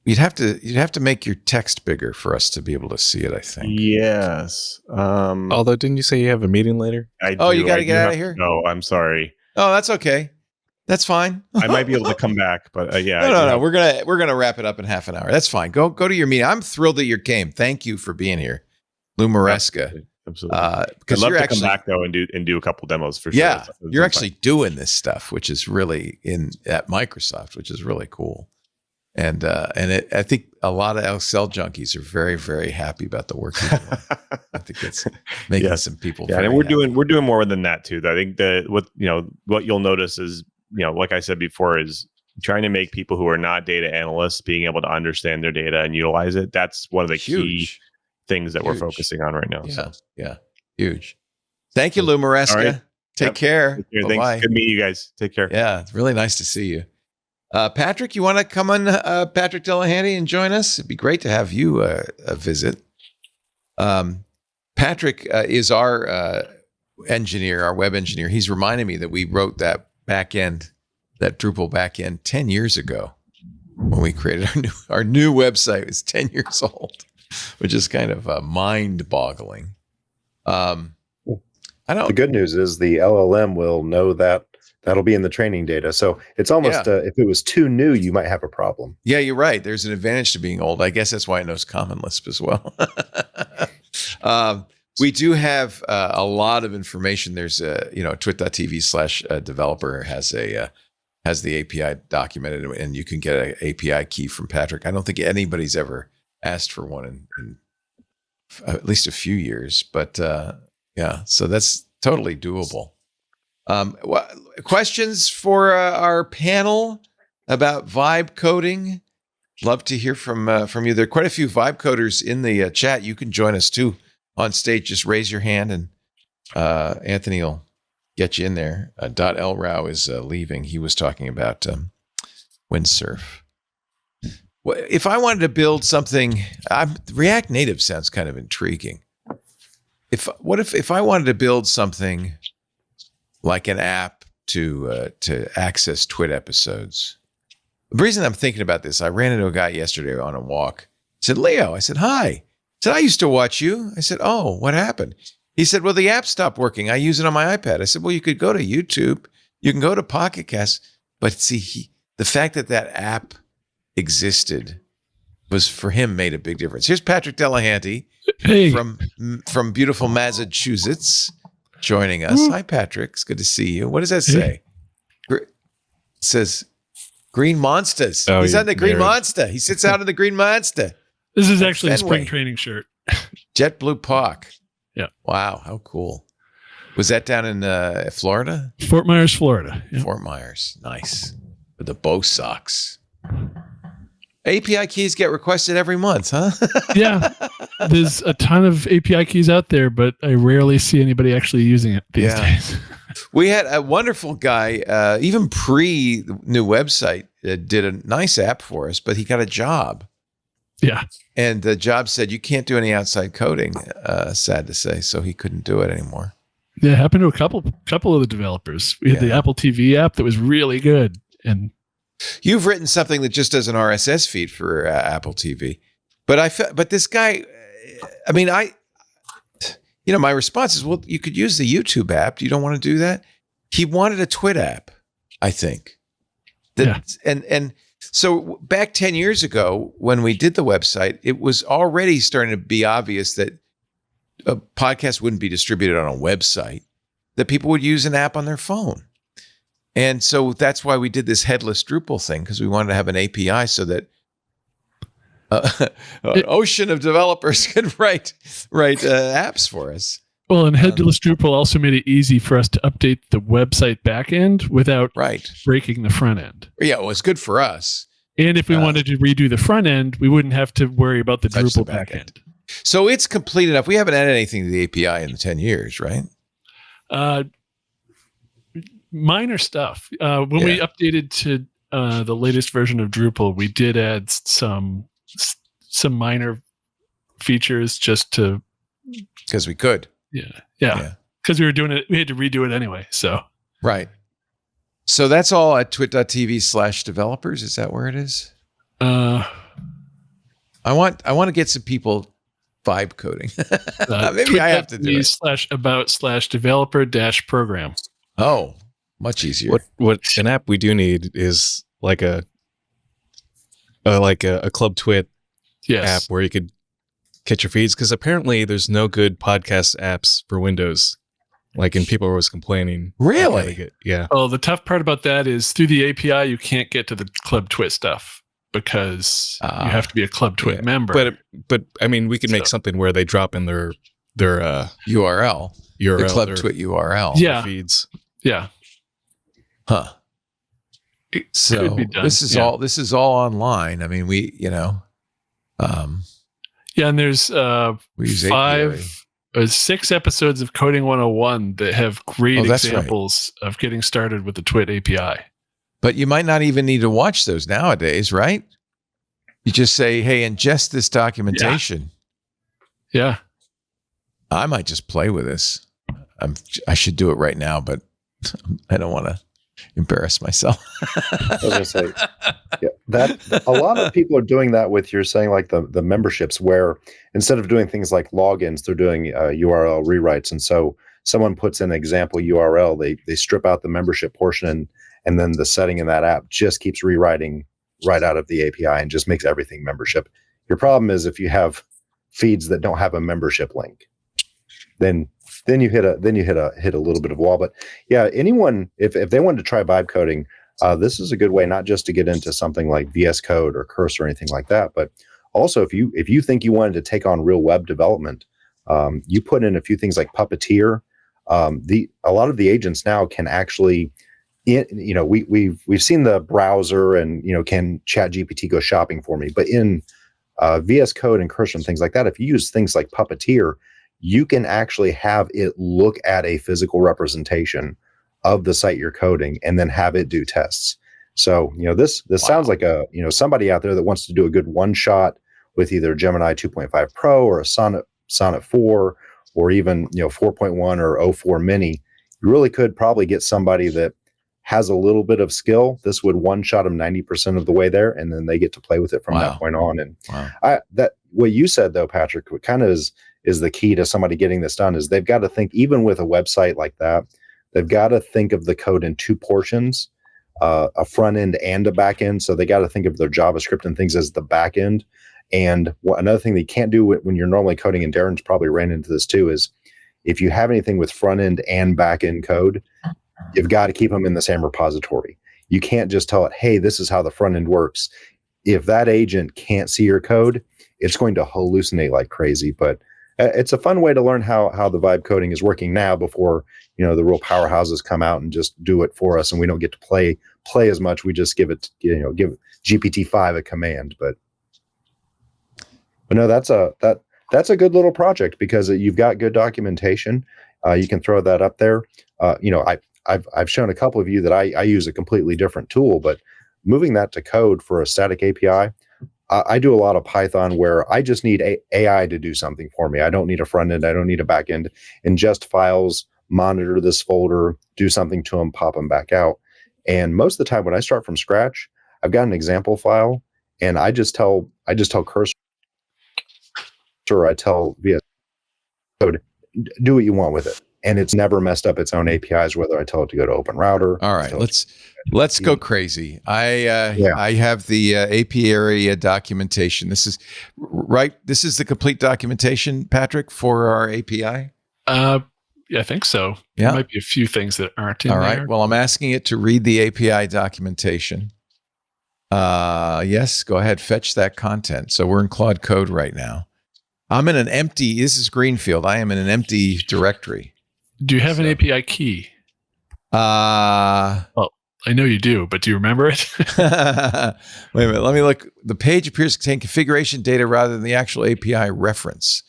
You'd have to make your text bigger for us to be able to see it, I think. Yes. Although, didn't you say you have a meeting later? You got to get out of here? No, I'm sorry. Oh, that's okay. That's fine. I might be able to come back, but yeah. No. We're gonna wrap it up in half an hour. That's fine. Go to your meeting. I'm thrilled that you came. Thank you for being here, Lou Maresca. Absolutely. Because I'd love to come back though and do a couple demos for sure. Yeah, you're actually doing this stuff, which is really at Microsoft, which is really cool. And I think a lot of Excel junkies are very, very happy about the work you're doing. I think it's making some people. Yeah, and we're doing more than that too. I think what you'll notice is, like I said before, is trying to make people who are not data analysts being able to understand their data and utilize it. That's one of the key things that we're focusing on right now. Yeah, huge. Thank you, Lou Maresca. Right. Take care. Thanks. Good meeting you guys. Take care. Yeah, it's really nice to see you. Patrick, you want to come on, Patrick Delahanty, and join us? It'd be great to have you visit. Patrick is our engineer, our web engineer. He's reminding me that we wrote that backend, that Drupal backend 10 years ago when we created our new website. It was 10 years old, which is kind of mind-boggling. The good news is the LLM will know that. That'll be in the training data. So it's almost, if it was too new, you might have a problem. Yeah, you're right. There's an advantage to being old. I guess that's why it knows Common Lisp as well. We do have a lot of information. There's twit.tv/developer has the API documented, and you can get an API key from Patrick. I don't think anybody's ever asked for one in at least a few years, but so that's totally doable. Questions for our panel about vibe coding? Love to hear from you. There are quite a few vibe coders in the chat. You can join us too on stage. Just raise your hand, and Anthony will get you in there. Elrao is leaving. He was talking about windsurf. If I wanted to build something, React Native sounds kind of intriguing. If I wanted to build something like an app to access TWiT episodes? The reason I'm thinking about this, I ran into a guy yesterday on a walk. He said, Leo. I said, hi. He said, I used to watch you. I said, oh, what happened? He said, well, the app stopped working. I use it on my iPad. I said, well, you could go to YouTube. You can go to Pocket Cast. But see, the fact that app existed was, for him, made a big difference. Here's Patrick Delahanty from beautiful Massachusetts joining us. Hi, Patrick. It's good to see you. What does that say? It says Green Monsters. Oh, he's on the Green Monster. He sits out in the Green Monster. This is actually a spring training shirt. JetBlue Park. Yeah. Wow, how cool. Was that down in Florida? Fort Myers, Florida. Yeah. Fort Myers. Nice. With the Bo Sox. API keys get requested every month, huh? Yeah. There's a ton of API keys out there, but I rarely see anybody actually using it these days. We had a wonderful guy, even pre the new website, did a nice app for us, but he got a job. Yeah. And the job said, you can't do any outside coding, sad to say, so he couldn't do it anymore. Yeah, it happened to a couple of the developers. We had the Apple TV app that was really good. And you've written something that just does an RSS feed for Apple TV. But this guy, I mean, my response is, well, you could use the YouTube app. You don't want to do that? He wanted a TWiT app, I think. And so back 10 years ago, when we did the website, it was already starting to be obvious that a podcast wouldn't be distributed on a website, that people would use an app on their phone. And so that's why we did this headless Drupal thing, because we wanted to have an API so that an ocean of developers could write apps for us. Well, and headless Drupal also made it easy for us to update the website backend without breaking the front end. Yeah, well, it's good for us. And if we wanted to redo the front end, we wouldn't have to worry about the Drupal backend. So it's complete enough. We haven't added anything to the API in 10 years, right? Minor stuff. When we updated to the latest version of Drupal, we did add some minor features just to, because we could. Yeah. Because we were doing it, we had to redo it anyway. So right. So that's all at twit.tv/developers. Is that where it is? I want to get some people vibe coding. Maybe I have to do it. /about/developer-program. Oh, much easier. What an app we do need is like a Club TWiT app where you could catch your feeds, because apparently there's no good podcast apps for Windows. And people are always complaining. Really? Yeah. Oh, the tough part about that is through the API you can't get to the Club TWiT stuff because you have to be a Club TWiT member. But I mean, we could make something where they drop in their URL, the Club TWiT URL feeds. Yeah. Huh. So this is all online. I mean, and there's we use 6 episodes of Coding 101 that have great examples of getting started with the TWiT API. But you might not even need to watch those nowadays, right? You just say, hey, ingest this documentation. Yeah. I might just play with this. I should do it right now, but I don't want to embarrass myself. I was going to say, that a lot of people are doing that with, you're saying, like the memberships, where instead of doing things like logins, they're doing URL rewrites. And so someone puts in an example URL, they strip out the membership portion, and then the setting in that app just keeps rewriting right out of the API and just makes everything membership. Your problem is if you have feeds that don't have a membership link, then you hit a little bit of a wall. But yeah, anyone, if they wanted to try vibe coding, this is a good way, not just to get into something like VS Code or Curse or anything like that, but also if you think you wanted to take on real web development, you put in a few things like Puppeteer. a lot of the agents now can actually, we've seen the browser and can ChatGPT go shopping for me, but in VS Code and Cursor and things like that, if you use things like Puppeteer, you can actually have it look at a physical representation of the site you're coding and then have it do tests. So, this sounds like somebody out there that wants to do a good one shot with either Gemini 2.5 Pro or a Sonnet 4 or even, 4.1 or 04 Mini. You really could probably get somebody that has a little bit of skill. This would one shot them 90% of the way there, and then they get to play with it from that point on. And that what you said though, Patrick, what kind of is the key to somebody getting this done is they've got to think, even with a website like that, they've got to think of the code in two portions, a front end and a back end. So they got to think of their JavaScript and things as the back end. And another thing that you can't do when you're normally coding, and Darren's probably ran into this too, is if you have anything with front end and back end code, you've got to keep them in the same repository. You can't just tell it, hey, this is how the front end works. If that agent can't see your code, it's going to hallucinate like crazy. But it's a fun way to learn how the vibe coding is working now before, the real powerhouses come out and just do it for us. And we don't get to play as much. We just give GPT-5 a command. But no, that's a good little project because you've got good documentation. You can throw that up there. I've shown a couple of you that I use a completely different tool, but moving that to code for a static API, I do a lot of Python where I just need AI to do something for me. I don't need a front end. I don't need a back end. Ingest files, monitor this folder, do something to them, pop them back out. And most of the time when I start from scratch, I've got an example file, and I just tell Cursor, I tell VS Code, do what you want with it. And it's never messed up its own APIs, whether I tell it to go to Open Router. All right, let's go crazy. I have the apiary documentation. This is right. This is the complete documentation, Patrick, for our API. Yeah, I think so. Yeah, there might be a few things that aren't in there. All right. Well, I'm asking it to read the API documentation. Yes, go ahead, fetch that content. So we're in Claude Code right now. I'm in an empty. This is Greenfield. I am in an empty directory. Do you have an API key? Well, I know you do, but do you remember it? Wait a minute. Let me look. The page appears to contain configuration data rather than the actual API reference.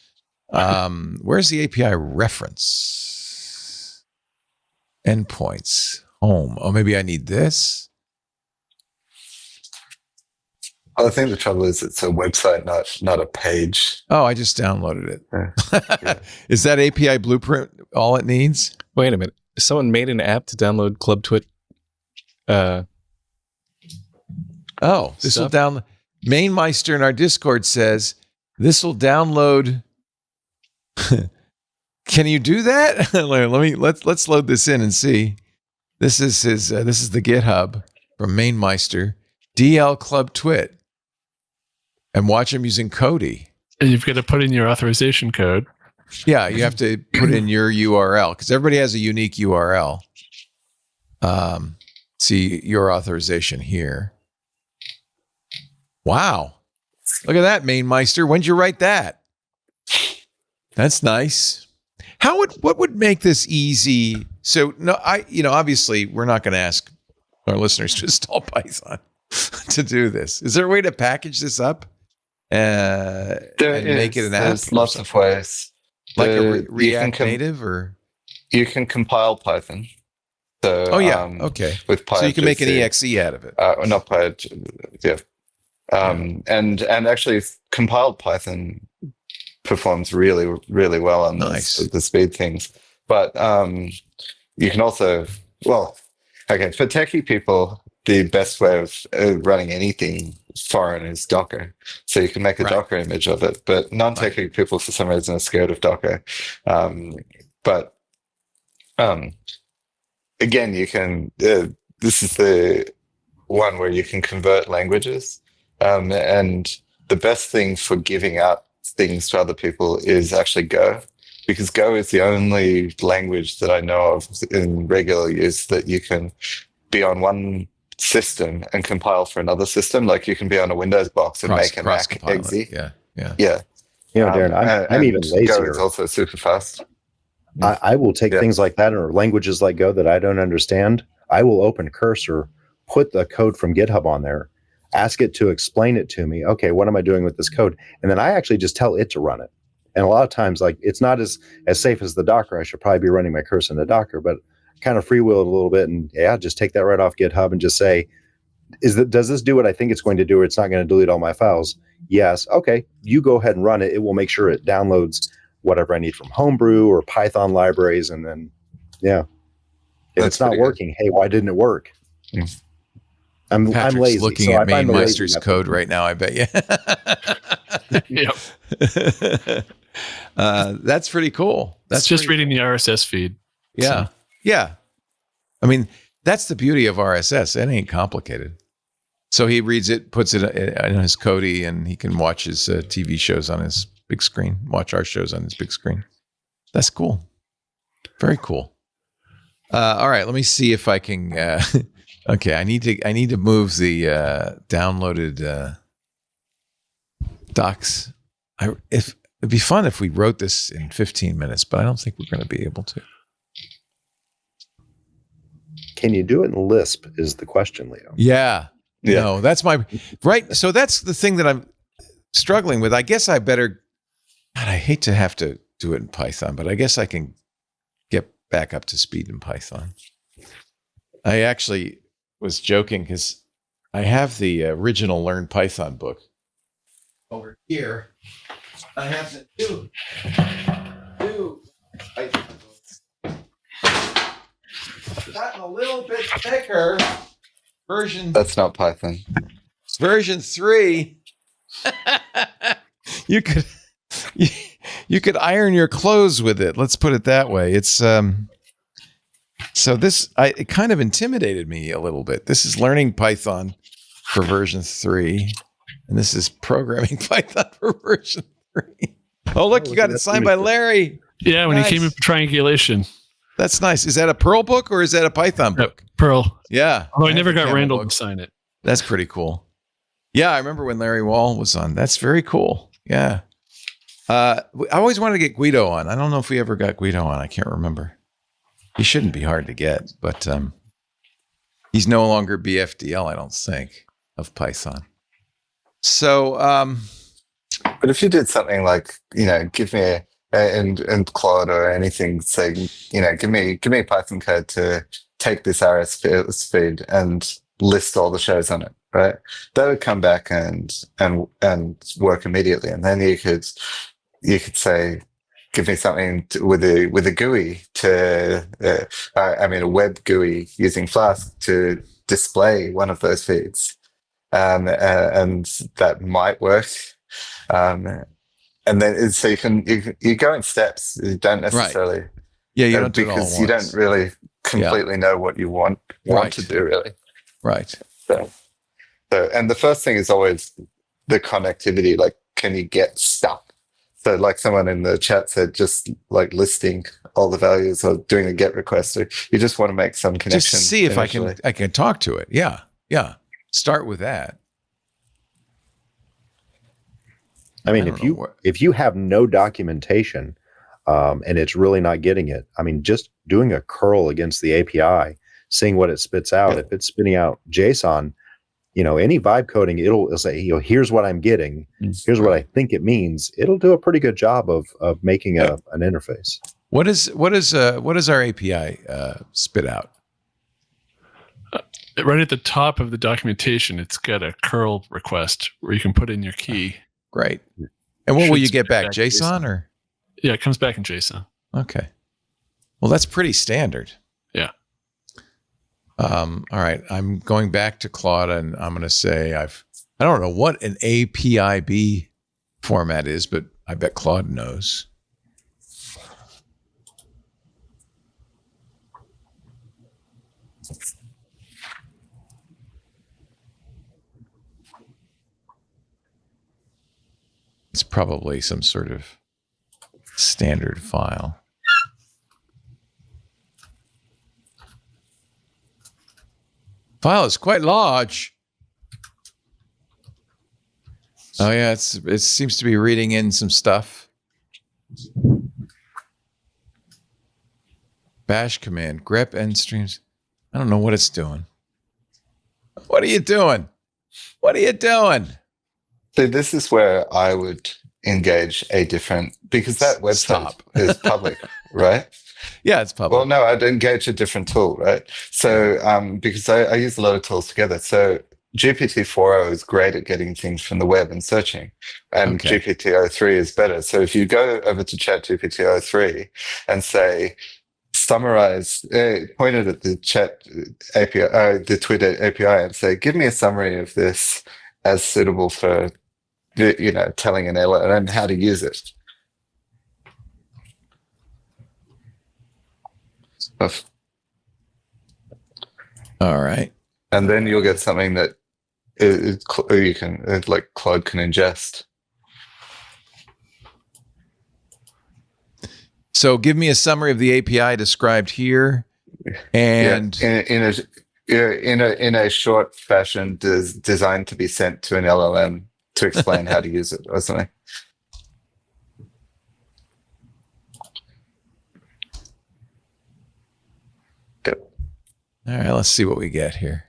Where's the API reference? Endpoints. Home. Oh, maybe I need this. I think the trouble is it's a website, not a page. Oh, I just downloaded it. Yeah. Is that API blueprint all it needs? Wait a minute. Someone made an app to download Club TWiT. This will download. Mainmeister in our Discord says this will download. Can you do that? Let's load this in and see. This is his. This is the GitHub from Mainmeister. DL Club TWiT. And watch him using Kodi. And you've got to put in your authorization code. Yeah, you have to put in your URL because everybody has a unique URL. See your authorization here. Wow. Look at that, Mainmeister. When'd you write that? That's nice. What would make this easy? So no, obviously we're not going to ask our listeners to install Python to do this. Is there a way to package this up and make it an app? There's lots of ways. Like a React Native, or you can compile Python. So, okay. With PyGC, so you can make an exe out of it. Not PyGC, yeah. And actually, compiled Python performs really, really well on the speed things. But you can also, for techie people, the best way of running anything foreign is Docker. So you can make a Docker image of it. But non-techie people, for some reason, are scared of Docker. Again, you can, this is the one where you can convert languages. And the best thing for giving out things to other people is actually Go, because Go is the only language that I know of in regular use that you can be on one system and compile for another system. Like you can be on a Windows box and make a Mac exe. Yeah. Darren, I'm even lazier. Go is also super fast. I will take things like that, or languages like Go that I don't understand. I will open Cursor, put the code from GitHub on there, ask it to explain it to me. Okay, what am I doing with this code? And then I actually just tell it to run it. And a lot of times, like, it's not as safe as the Docker. I should probably be running my Cursor in the Docker, but kind of freewheel it a little bit, and just take that right off GitHub and just say, does this do what I think it's going to do, or it's not going to delete all my files? Yes. Okay, you go ahead and run it. It will make sure it downloads whatever I need from Homebrew or Python libraries, and then if it's not working, hey, why didn't it work? I'm lazy. Looking so at I find main the master's code right now, I bet you. Yep. That's pretty cool. That's just reading the RSS feed. Yeah. So. Yeah. I mean, that's the beauty of RSS. It ain't complicated. So he reads it, puts it in his Kodi, and he can watch his TV shows on his big screen, watch our shows on his big screen. That's cool. Very cool. All right, let me see if I can. Okay, I need to move the downloaded docs. It'd be fun if we wrote this in 15 minutes, but I don't think we're going to be able to. Can you do it in Lisp is the question, Leo. Yeah. No, that's my right. So that's the thing that I'm struggling with. I guess I better. God, I hate to have to do it in Python, but I guess I can get back up to speed in Python. I actually was joking because I have the original Learn Python book over here. I have the new Python book. Gotten a little bit thicker. That's not Python. Version 3. You could iron your clothes with it. Let's put it that way. It's so this it kind of intimidated me a little bit. This is learning Python for version 3, and this is programming Python for version 3. Oh, look, you got it signed by Larry. Yeah, when he came in for triangulation. That's nice. Is that a Perl book or is that a Python book? Perl. Yeah. Although I never got Randall to sign it. That's pretty cool. Yeah, I remember when Larry Wall was on. That's very cool. Yeah. I always wanted to get Guido on. I don't know if we ever got Guido on. I can't remember. He shouldn't be hard to get, but he's no longer BFDL, I don't think, of Python. So, but if you did something like, give me in Claude or anything, saying, give me Python code to take this RSS feed and list all the shows on it, right? That would come back and work immediately, and then you could say, give me something with a GUI a web GUI using Flask to display one of those feeds, and that might work. And then so you go in steps. You don't necessarily, right. Yeah, you don't do it all because you don't really completely know what you want to do, really. Right. So and the first thing is always the connectivity. Like, can you get stuff? So, like someone in the chat said, just like listing all the values or doing a GET request. So you just want to make some connection. Just see if initially. I can talk to it. Yeah. Start with that. I mean, if you have no documentation and it's really not getting it, I mean, just doing a curl against the API, seeing what it spits out. If it's spitting out JSON, any vibe coding, it'll say, here's what I'm getting. Here's what I think it means. It'll do a pretty good job of making an interface. What is our API spit out? Right at the top of the documentation, it's got a curl request where you can put in your key. Great. And what will you get back? JSON or? Yeah, it comes back in JSON. Okay. Well, that's pretty standard. Yeah. All right. I'm going back to Claude, and I'm going to say I don't know what an APIB format is, but I bet Claude knows. It's probably some sort of standard file. File is quite large. Oh yeah, it seems to be reading in some stuff. Bash command, grep end streams. I don't know what it's doing. What are you doing? What are you doing? So this is where I would engage a different, because that website is public, right? Yeah, it's public. Well, no, I'd engage a different tool, right? So because I use a lot of tools together. So GPT-4o is great at getting things from the web and searching, and GPT-03 is better. So if you go over to ChatGPT-03 and say, summarize, point it at the chat API, the Twit API, and say, give me a summary of this as suitable for, telling an LLM how to use it. All right. And then you'll get something that you can, like Claude can ingest. So give me a summary of the API described here, and in a short fashion, designed to be sent to an LLM to explain how to use it or something. All right, let's see what we get here.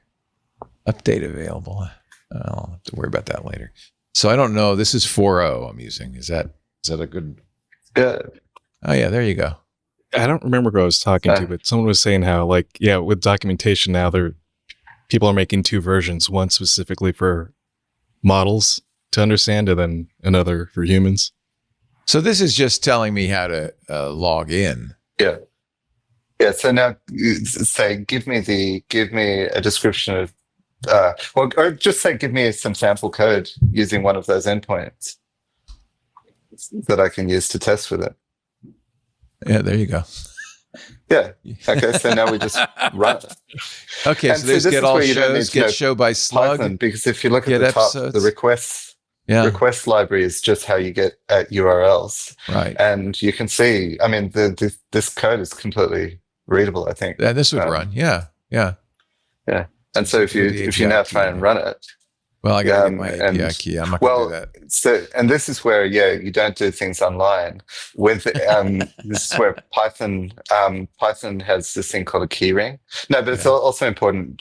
Update available. I'll have to worry about that later. So I don't know. This is 4.0 I'm using. Is that a good? Yeah. Oh yeah, there you go. I don't remember who I was talking to, but someone was saying how, like, yeah, with documentation now, people are making two versions, one specifically for models to understand, and then another for humans. So this is just telling me how to log in. Yeah. Yeah. So now say, give me a description of, or just say, give me some sample code using one of those endpoints that I can use to test with it. Yeah, there you go. Yeah. Okay. So now we just run it. Okay. And so there's get all shows, get show by slug. Python, because if you look at the top, episodes. the request library is just how you get at URLs. Right. And you can see, I mean, this code is completely readable, I think. Yeah, this would run. Yeah. Yeah. Yeah. And so if you now try and run it. Well, I got to get my API key. I'm not going to do that. So, and this is where, you don't do things online. With this is where Python has this thing called a keyring. No, but it's also important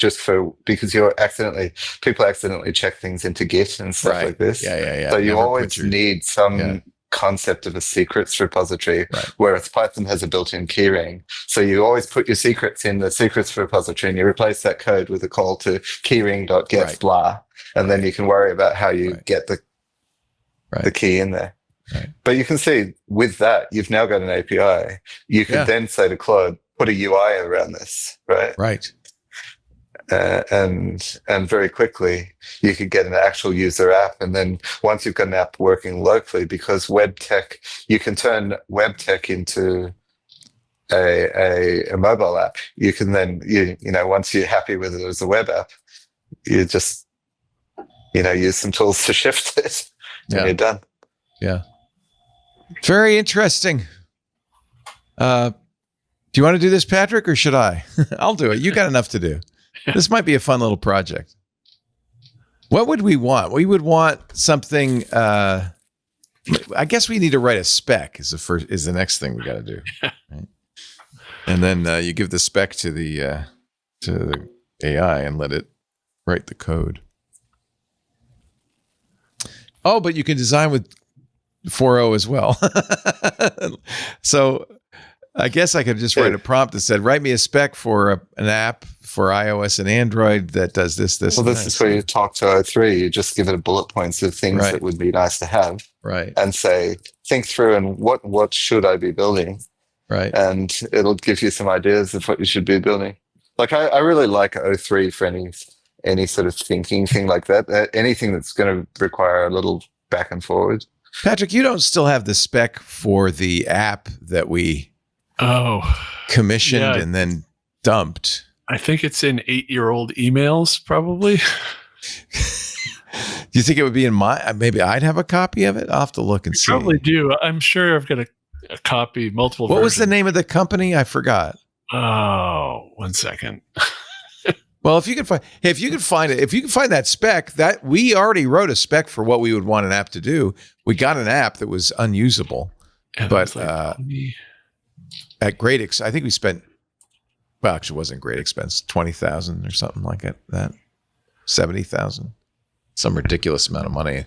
because people accidentally check things into Git and stuff like this. Yeah. So you always need some concept of a secrets repository, whereas Python has a built-in keyring. So you always put your secrets in the secrets repository, and you replace that code with a call to keyring.get blah. And then you can worry about how you get the key in there. Right. But you can see with that, you've now got an API. You could then say to Claude, put a UI around this, right? Right. And very quickly, you could get an actual user app. And then once you've got an app working locally, because web tech, you can turn web tech into a mobile app. You can then, once you're happy with it as a web app, you just use some tools to shift it, and you're done. Yeah. Very interesting. Do you want to do this, Patrick, or should I? I'll do it. You got enough to do. This might be a fun little project. What would we want? We would want something. I guess we need to write a spec. Is the next thing we got to do, right? And then you give the spec to the AI and let it write the code. Oh, but you can design with 4.0 as well. So I guess I could just write a prompt that said, write me a spec for an app for iOS and Android that does this. Well, this is where you talk to O3. You just give it bullet points of things that would be nice to have. Right. And say, think through and what should I be building? Right. And it'll give you some ideas of what you should be building. Like I really like O3 for any sort of thinking thing like that. Anything that's going to require a little back and forward. Patrick, you don't still have the spec for the app that we commissioned and then dumped. I think it's in 8-year-old emails, probably. Do you think it would be in maybe I'd have a copy of it? I'll have to look and see. Probably do. I'm sure I've got a copy, multiple versions. What was the name of the company? I forgot. Oh, 1 second. Well, if you can find that spec, that we already wrote a spec for what we would want an app to do. We got an app that was unusable, but at great, I think we spent Well, actually, it wasn't great expense. 20,000 or something like that. 70,000, some ridiculous amount of money,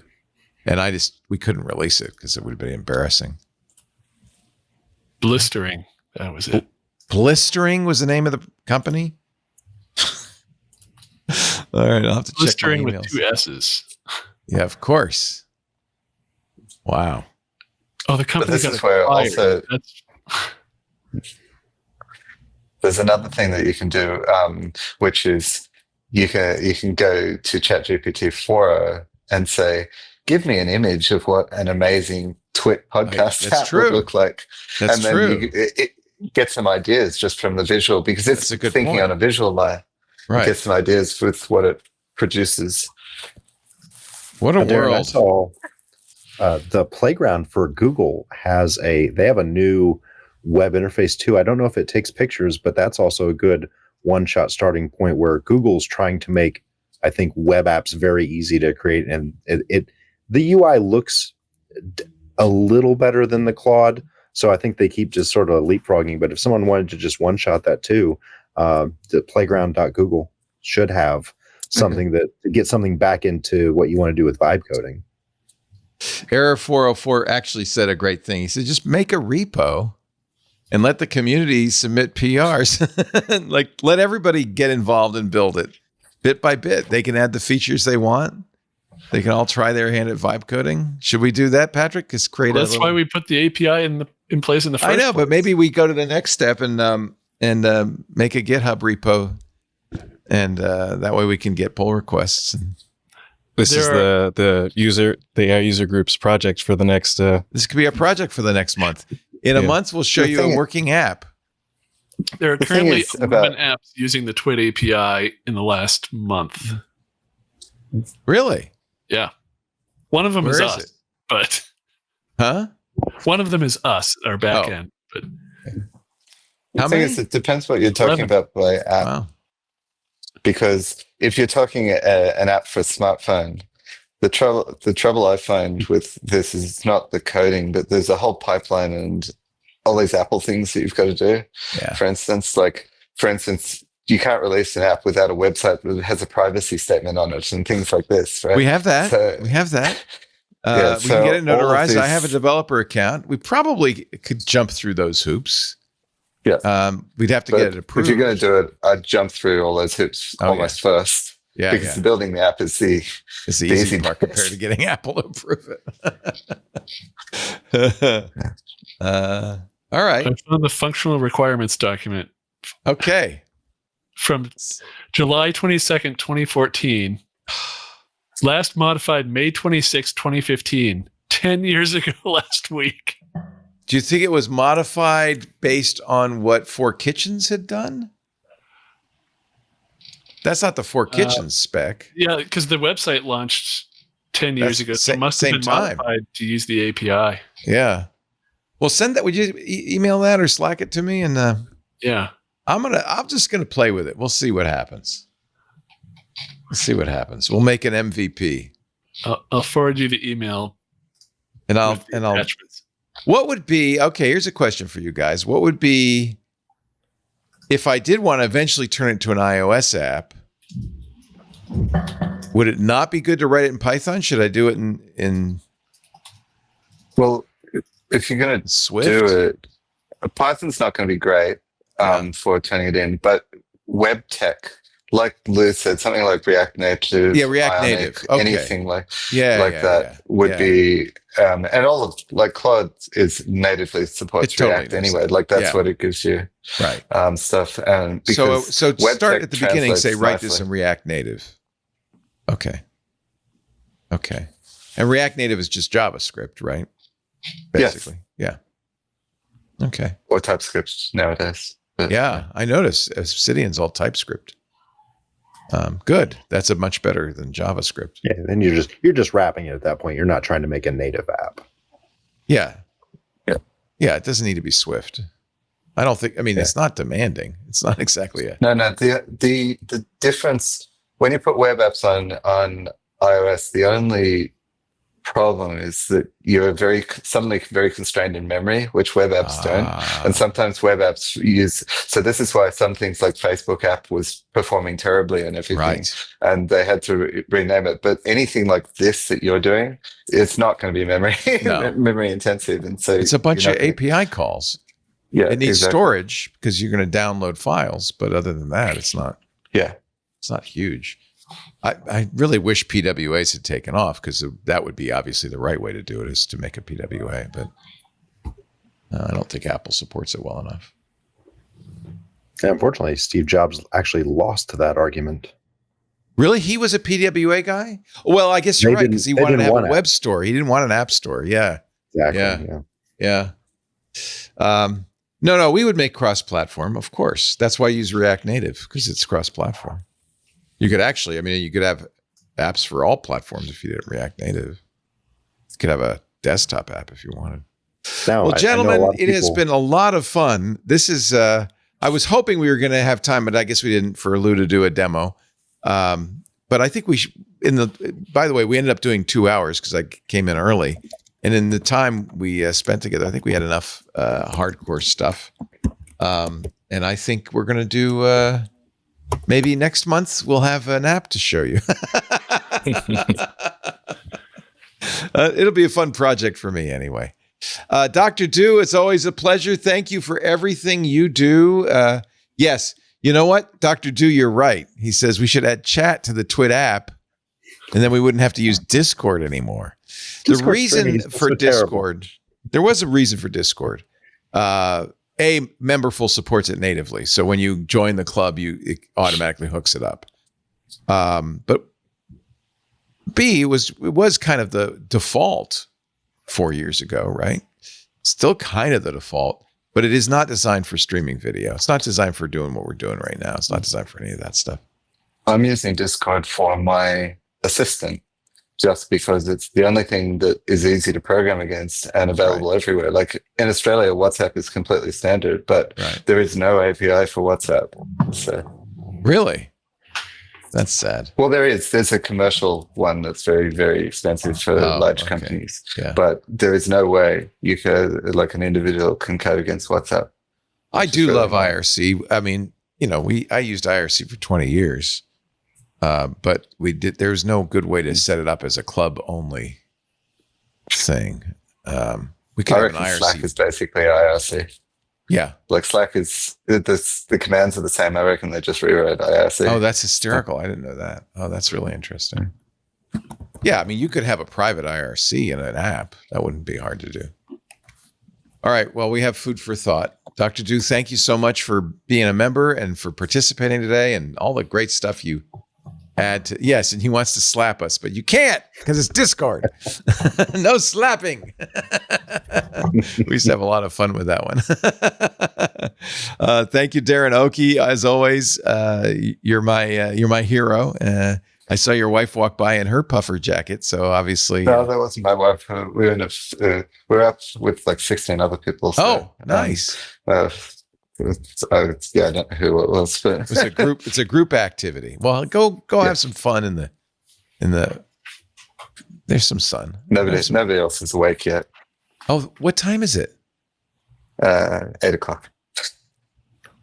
and we couldn't release it because it would have been embarrassing. Blistering, that was it. Blistering was the name of the company. All right, I'll have to Blistering check my emails. with 2 S's. Yeah, of course. Wow. Oh, the company But this got is where acquired. also That's there's another thing that you can do, which is you can go to ChatGPT 4 and say, "Give me an image of what an amazing TWiT podcast app would look like," That's and then true. it get some ideas just from the visual, because it's That's a good thinking point. on a visual line. Right. It gets some ideas with what it produces. What a Darren, I world. saw the playground for Google they have a new web interface too. I don't know if it takes pictures, but that's also a good one-shot starting point where Google's trying to make, I think, web apps very easy to create, and the UI looks a little better than the Claude, so I think they keep just sort of leapfrogging. But if someone wanted to just one-shot that too, the playground.google should have something to get something back into what you want to do with vibe coding. Error 404 actually said a great thing. He said, just make a repo and let the community submit PRs. Like, let everybody get involved and build it bit by bit. They can add the features they want. They can all try their hand at vibe coding. Should we do that, Patrick? That's why we put the API in place in the first I know, place. but maybe we go to the next step and make a GitHub repo, and that way we can get pull requests. This is the AI user groups project for the next. This could be a project for the next month. In a month, we'll show you a working app. There are currently 11 apps using the TWiT API in the last month. Really? Yeah. One of them is us, it? but one of them is us, our back end. But how many? It depends what you're talking 11. about by app. Wow. Because if you're talking an app for a smartphone, the trouble I find with this is not the coding, but there's a whole pipeline and all these Apple things that you've got to do. Yeah. For instance, you can't release an app without a website that has a privacy statement on it and things like this, right? We have that. So, we have that. Yeah, we can get it notarized. I have a these- developer account. We probably could jump through those hoops. Yeah. We'd have to get it approved. If you're going to do it, I'd jump through all those hoops almost first. Yeah. Because building the app is the easy part compared to getting Apple to approve it. All right. I found the functional requirements document. Okay. From July 22nd, 2014. Last modified May 26, 2015. 10 years ago last week. Do you think it was modified based on what Four Kitchens had done? That's not the Four Kitchens spec. Yeah, because the website launched 10 years ago. So it must have been time. modified to use the API. Yeah. Well, send that. Would you email that or Slack it to me? And yeah, I'm just gonna play with it. We'll see what happens. We'll make an MVP. I'll forward you the email. And I'll. What would be, okay, here's a question for you guys. What would be, if I did want to eventually turn it into an iOS app, would it not be good to write it in Python? Should I do it in Well, if you're going to Swift? do it, Python's not going to be great for turning it in, but web tech, like Lou said, something like React Native, React Ionic, Native, okay. anything like that would be, and all of Claude is natively supports React anyway. That's what it gives you, right? Stuff and so web start tech at the beginning. Say write nicely. this in React Native. Okay. And React Native is just JavaScript, right? Basically, yeah. Okay. Or TypeScript nowadays. But, I noticed Obsidian's all TypeScript. Good. That's a much better than JavaScript. Yeah, then you're just wrapping it at that point. You're not trying to make a native app. Yeah. It doesn't need to be Swift. I don't think. I mean, it's not demanding. It's not exactly a. No. The difference when you put web apps on iOS, the only problem is that you're suddenly very constrained in memory, which web apps don't. And sometimes web apps use, so this is why some things like Facebook app was performing terribly and everything. Right. And they had to rename it. But anything like this that you're doing, it's not going to be memory intensive. And so it's a bunch of API calls. Yeah. It needs storage because you're going to download files. But other than that, it's not. Yeah. It's not huge. I really wish PWAs had taken off because that would be obviously the right way to do it, is to make a PWA. But I don't think Apple supports it well enough. Yeah, unfortunately, Steve Jobs actually lost to that argument. Really? He was a PWA guy? Well, I guess you're right, because he wanted to have a web store. He didn't want an app store. Yeah. Exactly. Yeah. No, we would make cross-platform, of course. That's why I use React Native, because it's cross-platform. You could actually, you could have apps for all platforms if you did React Native. You could have a desktop app if you wanted. Now, well, gentlemen, it has been a lot of fun. This is, I was hoping we were going to have time, but I guess we didn't, for Lou to do a demo. But I think we should, by the way, we ended up doing 2 hours because I came in early. And in the time we spent together, I think we had enough hardcore stuff. And I think we're going to do, maybe next month we'll have an app to show you. It'll be a fun project for me anyway. Dr. Do, it's always a pleasure. Thank you for everything you do. Yes, you know what? Dr. Do, you're right. He says we should add chat to the TWiT app, and then we wouldn't have to use Discord anymore. The reason for Discord, there was a reason for Discord. Memberful supports it natively. So when you join the club, it automatically hooks it up. But B, it was kind of the default 4 years ago, right? Still kind of the default, but it is not designed for streaming video. It's not designed for doing what we're doing right now. It's not designed for any of that stuff. I'm using Discord for my assistant just because it's the only thing that is easy to program against and available everywhere. Like in Australia, WhatsApp is completely standard, but there is no API for WhatsApp. So really? That's sad. Well, there's a commercial one that's very, very expensive for large companies, but there is no way you could, like an individual can code against WhatsApp. I do love IRC. I used IRC for 20 years. But there's no good way to set it up as a club only thing. We could have an IRC. Slack is basically IRC. Yeah. Like Slack is, the commands are the same. I reckon they just rewrite IRC. Oh, that's hysterical. I didn't know that. Oh, that's really interesting. Yeah. You could have a private IRC in an app. That wouldn't be hard to do. All right. Well, we have food for thought. Dr. Do, thank you so much for being a member and for participating today and all the great stuff you add to. Yes, and he wants to slap us, but you can't because it's Discord. No slapping. We used to have a lot of fun with that one. Thank you, Darren Oakey. As always, you're my hero. I saw your wife walk by in her puffer jacket, so obviously. No, that wasn't my wife. We're up with like 16 other people. So, nice. I don't know who it was, but it's a group activity. Well, go have some fun in the. There's some sun. Nobody else is awake yet. Oh, what time is it? 8:00.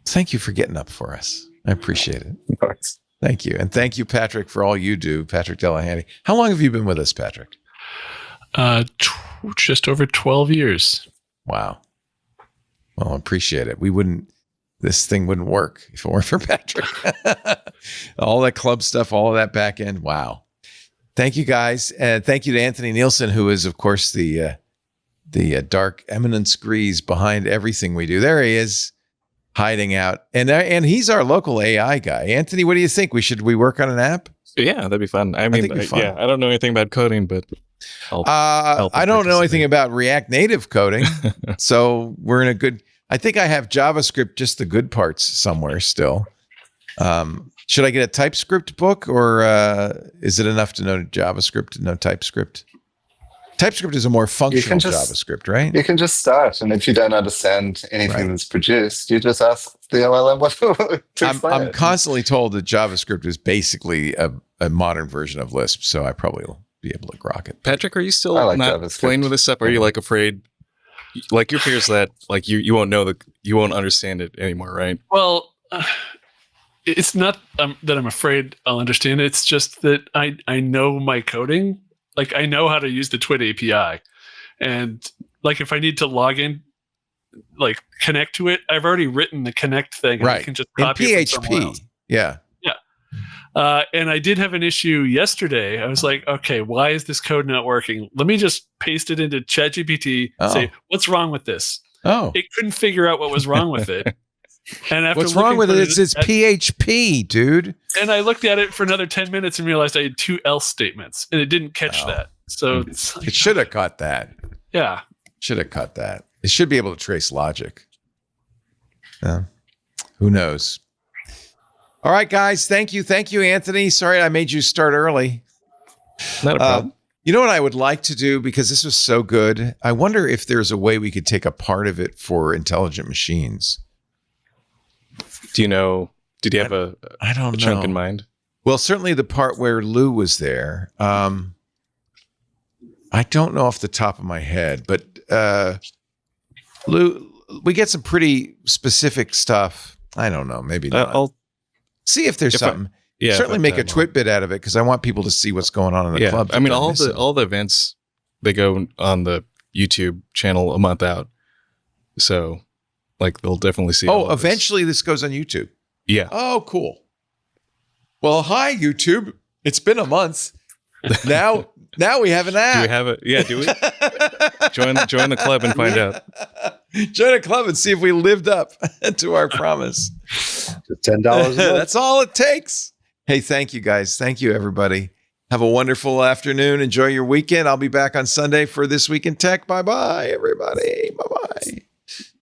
Thank you for getting up for us. I appreciate it. Thanks. Thank you, and thank you, Patrick, for all you do, Patrick Delahanty. How long have you been with us, Patrick? Just over 12 years. Wow. Well, I appreciate it. This thing wouldn't work if it weren't for Patrick. All that club stuff, all of that back end. Wow. Thank you, guys. And thank you to Anthony Nielsen, who is, of course, the dark eminence grease behind everything we do. There he is, hiding out. And he's our local AI guy. Anthony, what do you think? Should we work on an app? Yeah, that'd be fun. I don't know anything about coding, but I don't know anything about React Native coding, so we're in a good. I think I have JavaScript, just the good parts somewhere still. Should I get a TypeScript book, or is it enough to know JavaScript and know TypeScript? TypeScript is a more functional JavaScript, right? You can just start, and if you don't understand anything that's produced, you just ask the LLM what to explain. I'm constantly told that JavaScript is basically a modern version of Lisp, so I probably will be able to grok it. Patrick, are you still I like not JavaScript. playing with this stuff? Are you like afraid, like your fears that like you won't know you won't understand it anymore, right? Well, it's not that I'm afraid I'll understand it. It's just that I know my coding. Like I know how to use the TWiT API, and like if I need to log in, like connect to it, I've already written the connect thing, and I can just copy it from somewhere else. Yeah. And I did have an issue yesterday. I was like, okay, why is this code not working? Let me just paste it into ChatGPT, say, what's wrong with this? Oh. It couldn't figure out what was wrong with it. And after what's wrong with it? It's PHP, dude. And I looked at it for another 10 minutes and realized I had 2 else statements, and it didn't catch that. So it's like, it should have caught that. Yeah. Should have caught that. It should be able to trace logic. Who knows? All right, guys. Thank you. Thank you, Anthony. Sorry I made you start early. Not a problem. You know what I would like to do, because this was so good? I wonder if there's a way we could take a part of it for intelligent machines. Do you know, did you have a chunk in mind? Well, certainly the part where Lou was there. I don't know off the top of my head, but Lou, we get some pretty specific stuff. I don't know. Maybe not. I'll see if there's something. Certainly make a TWiT bit out of it, because I want people to see what's going on in the club. I mean, all the events, they go on the YouTube channel a month out. So like they'll definitely see. Oh, eventually this goes on YouTube. Yeah. Oh, cool. Well, hi YouTube. It's been a month. Now we have an app. Do we have it? Yeah, do we? Join the club and find out. Join a club and see if we lived up to our promise. $10. That's all it takes. Hey, thank you guys. Thank you, everybody. Have a wonderful afternoon. Enjoy your weekend. I'll be back on Sunday for This Week in Tech. Bye-bye, everybody. Bye-bye.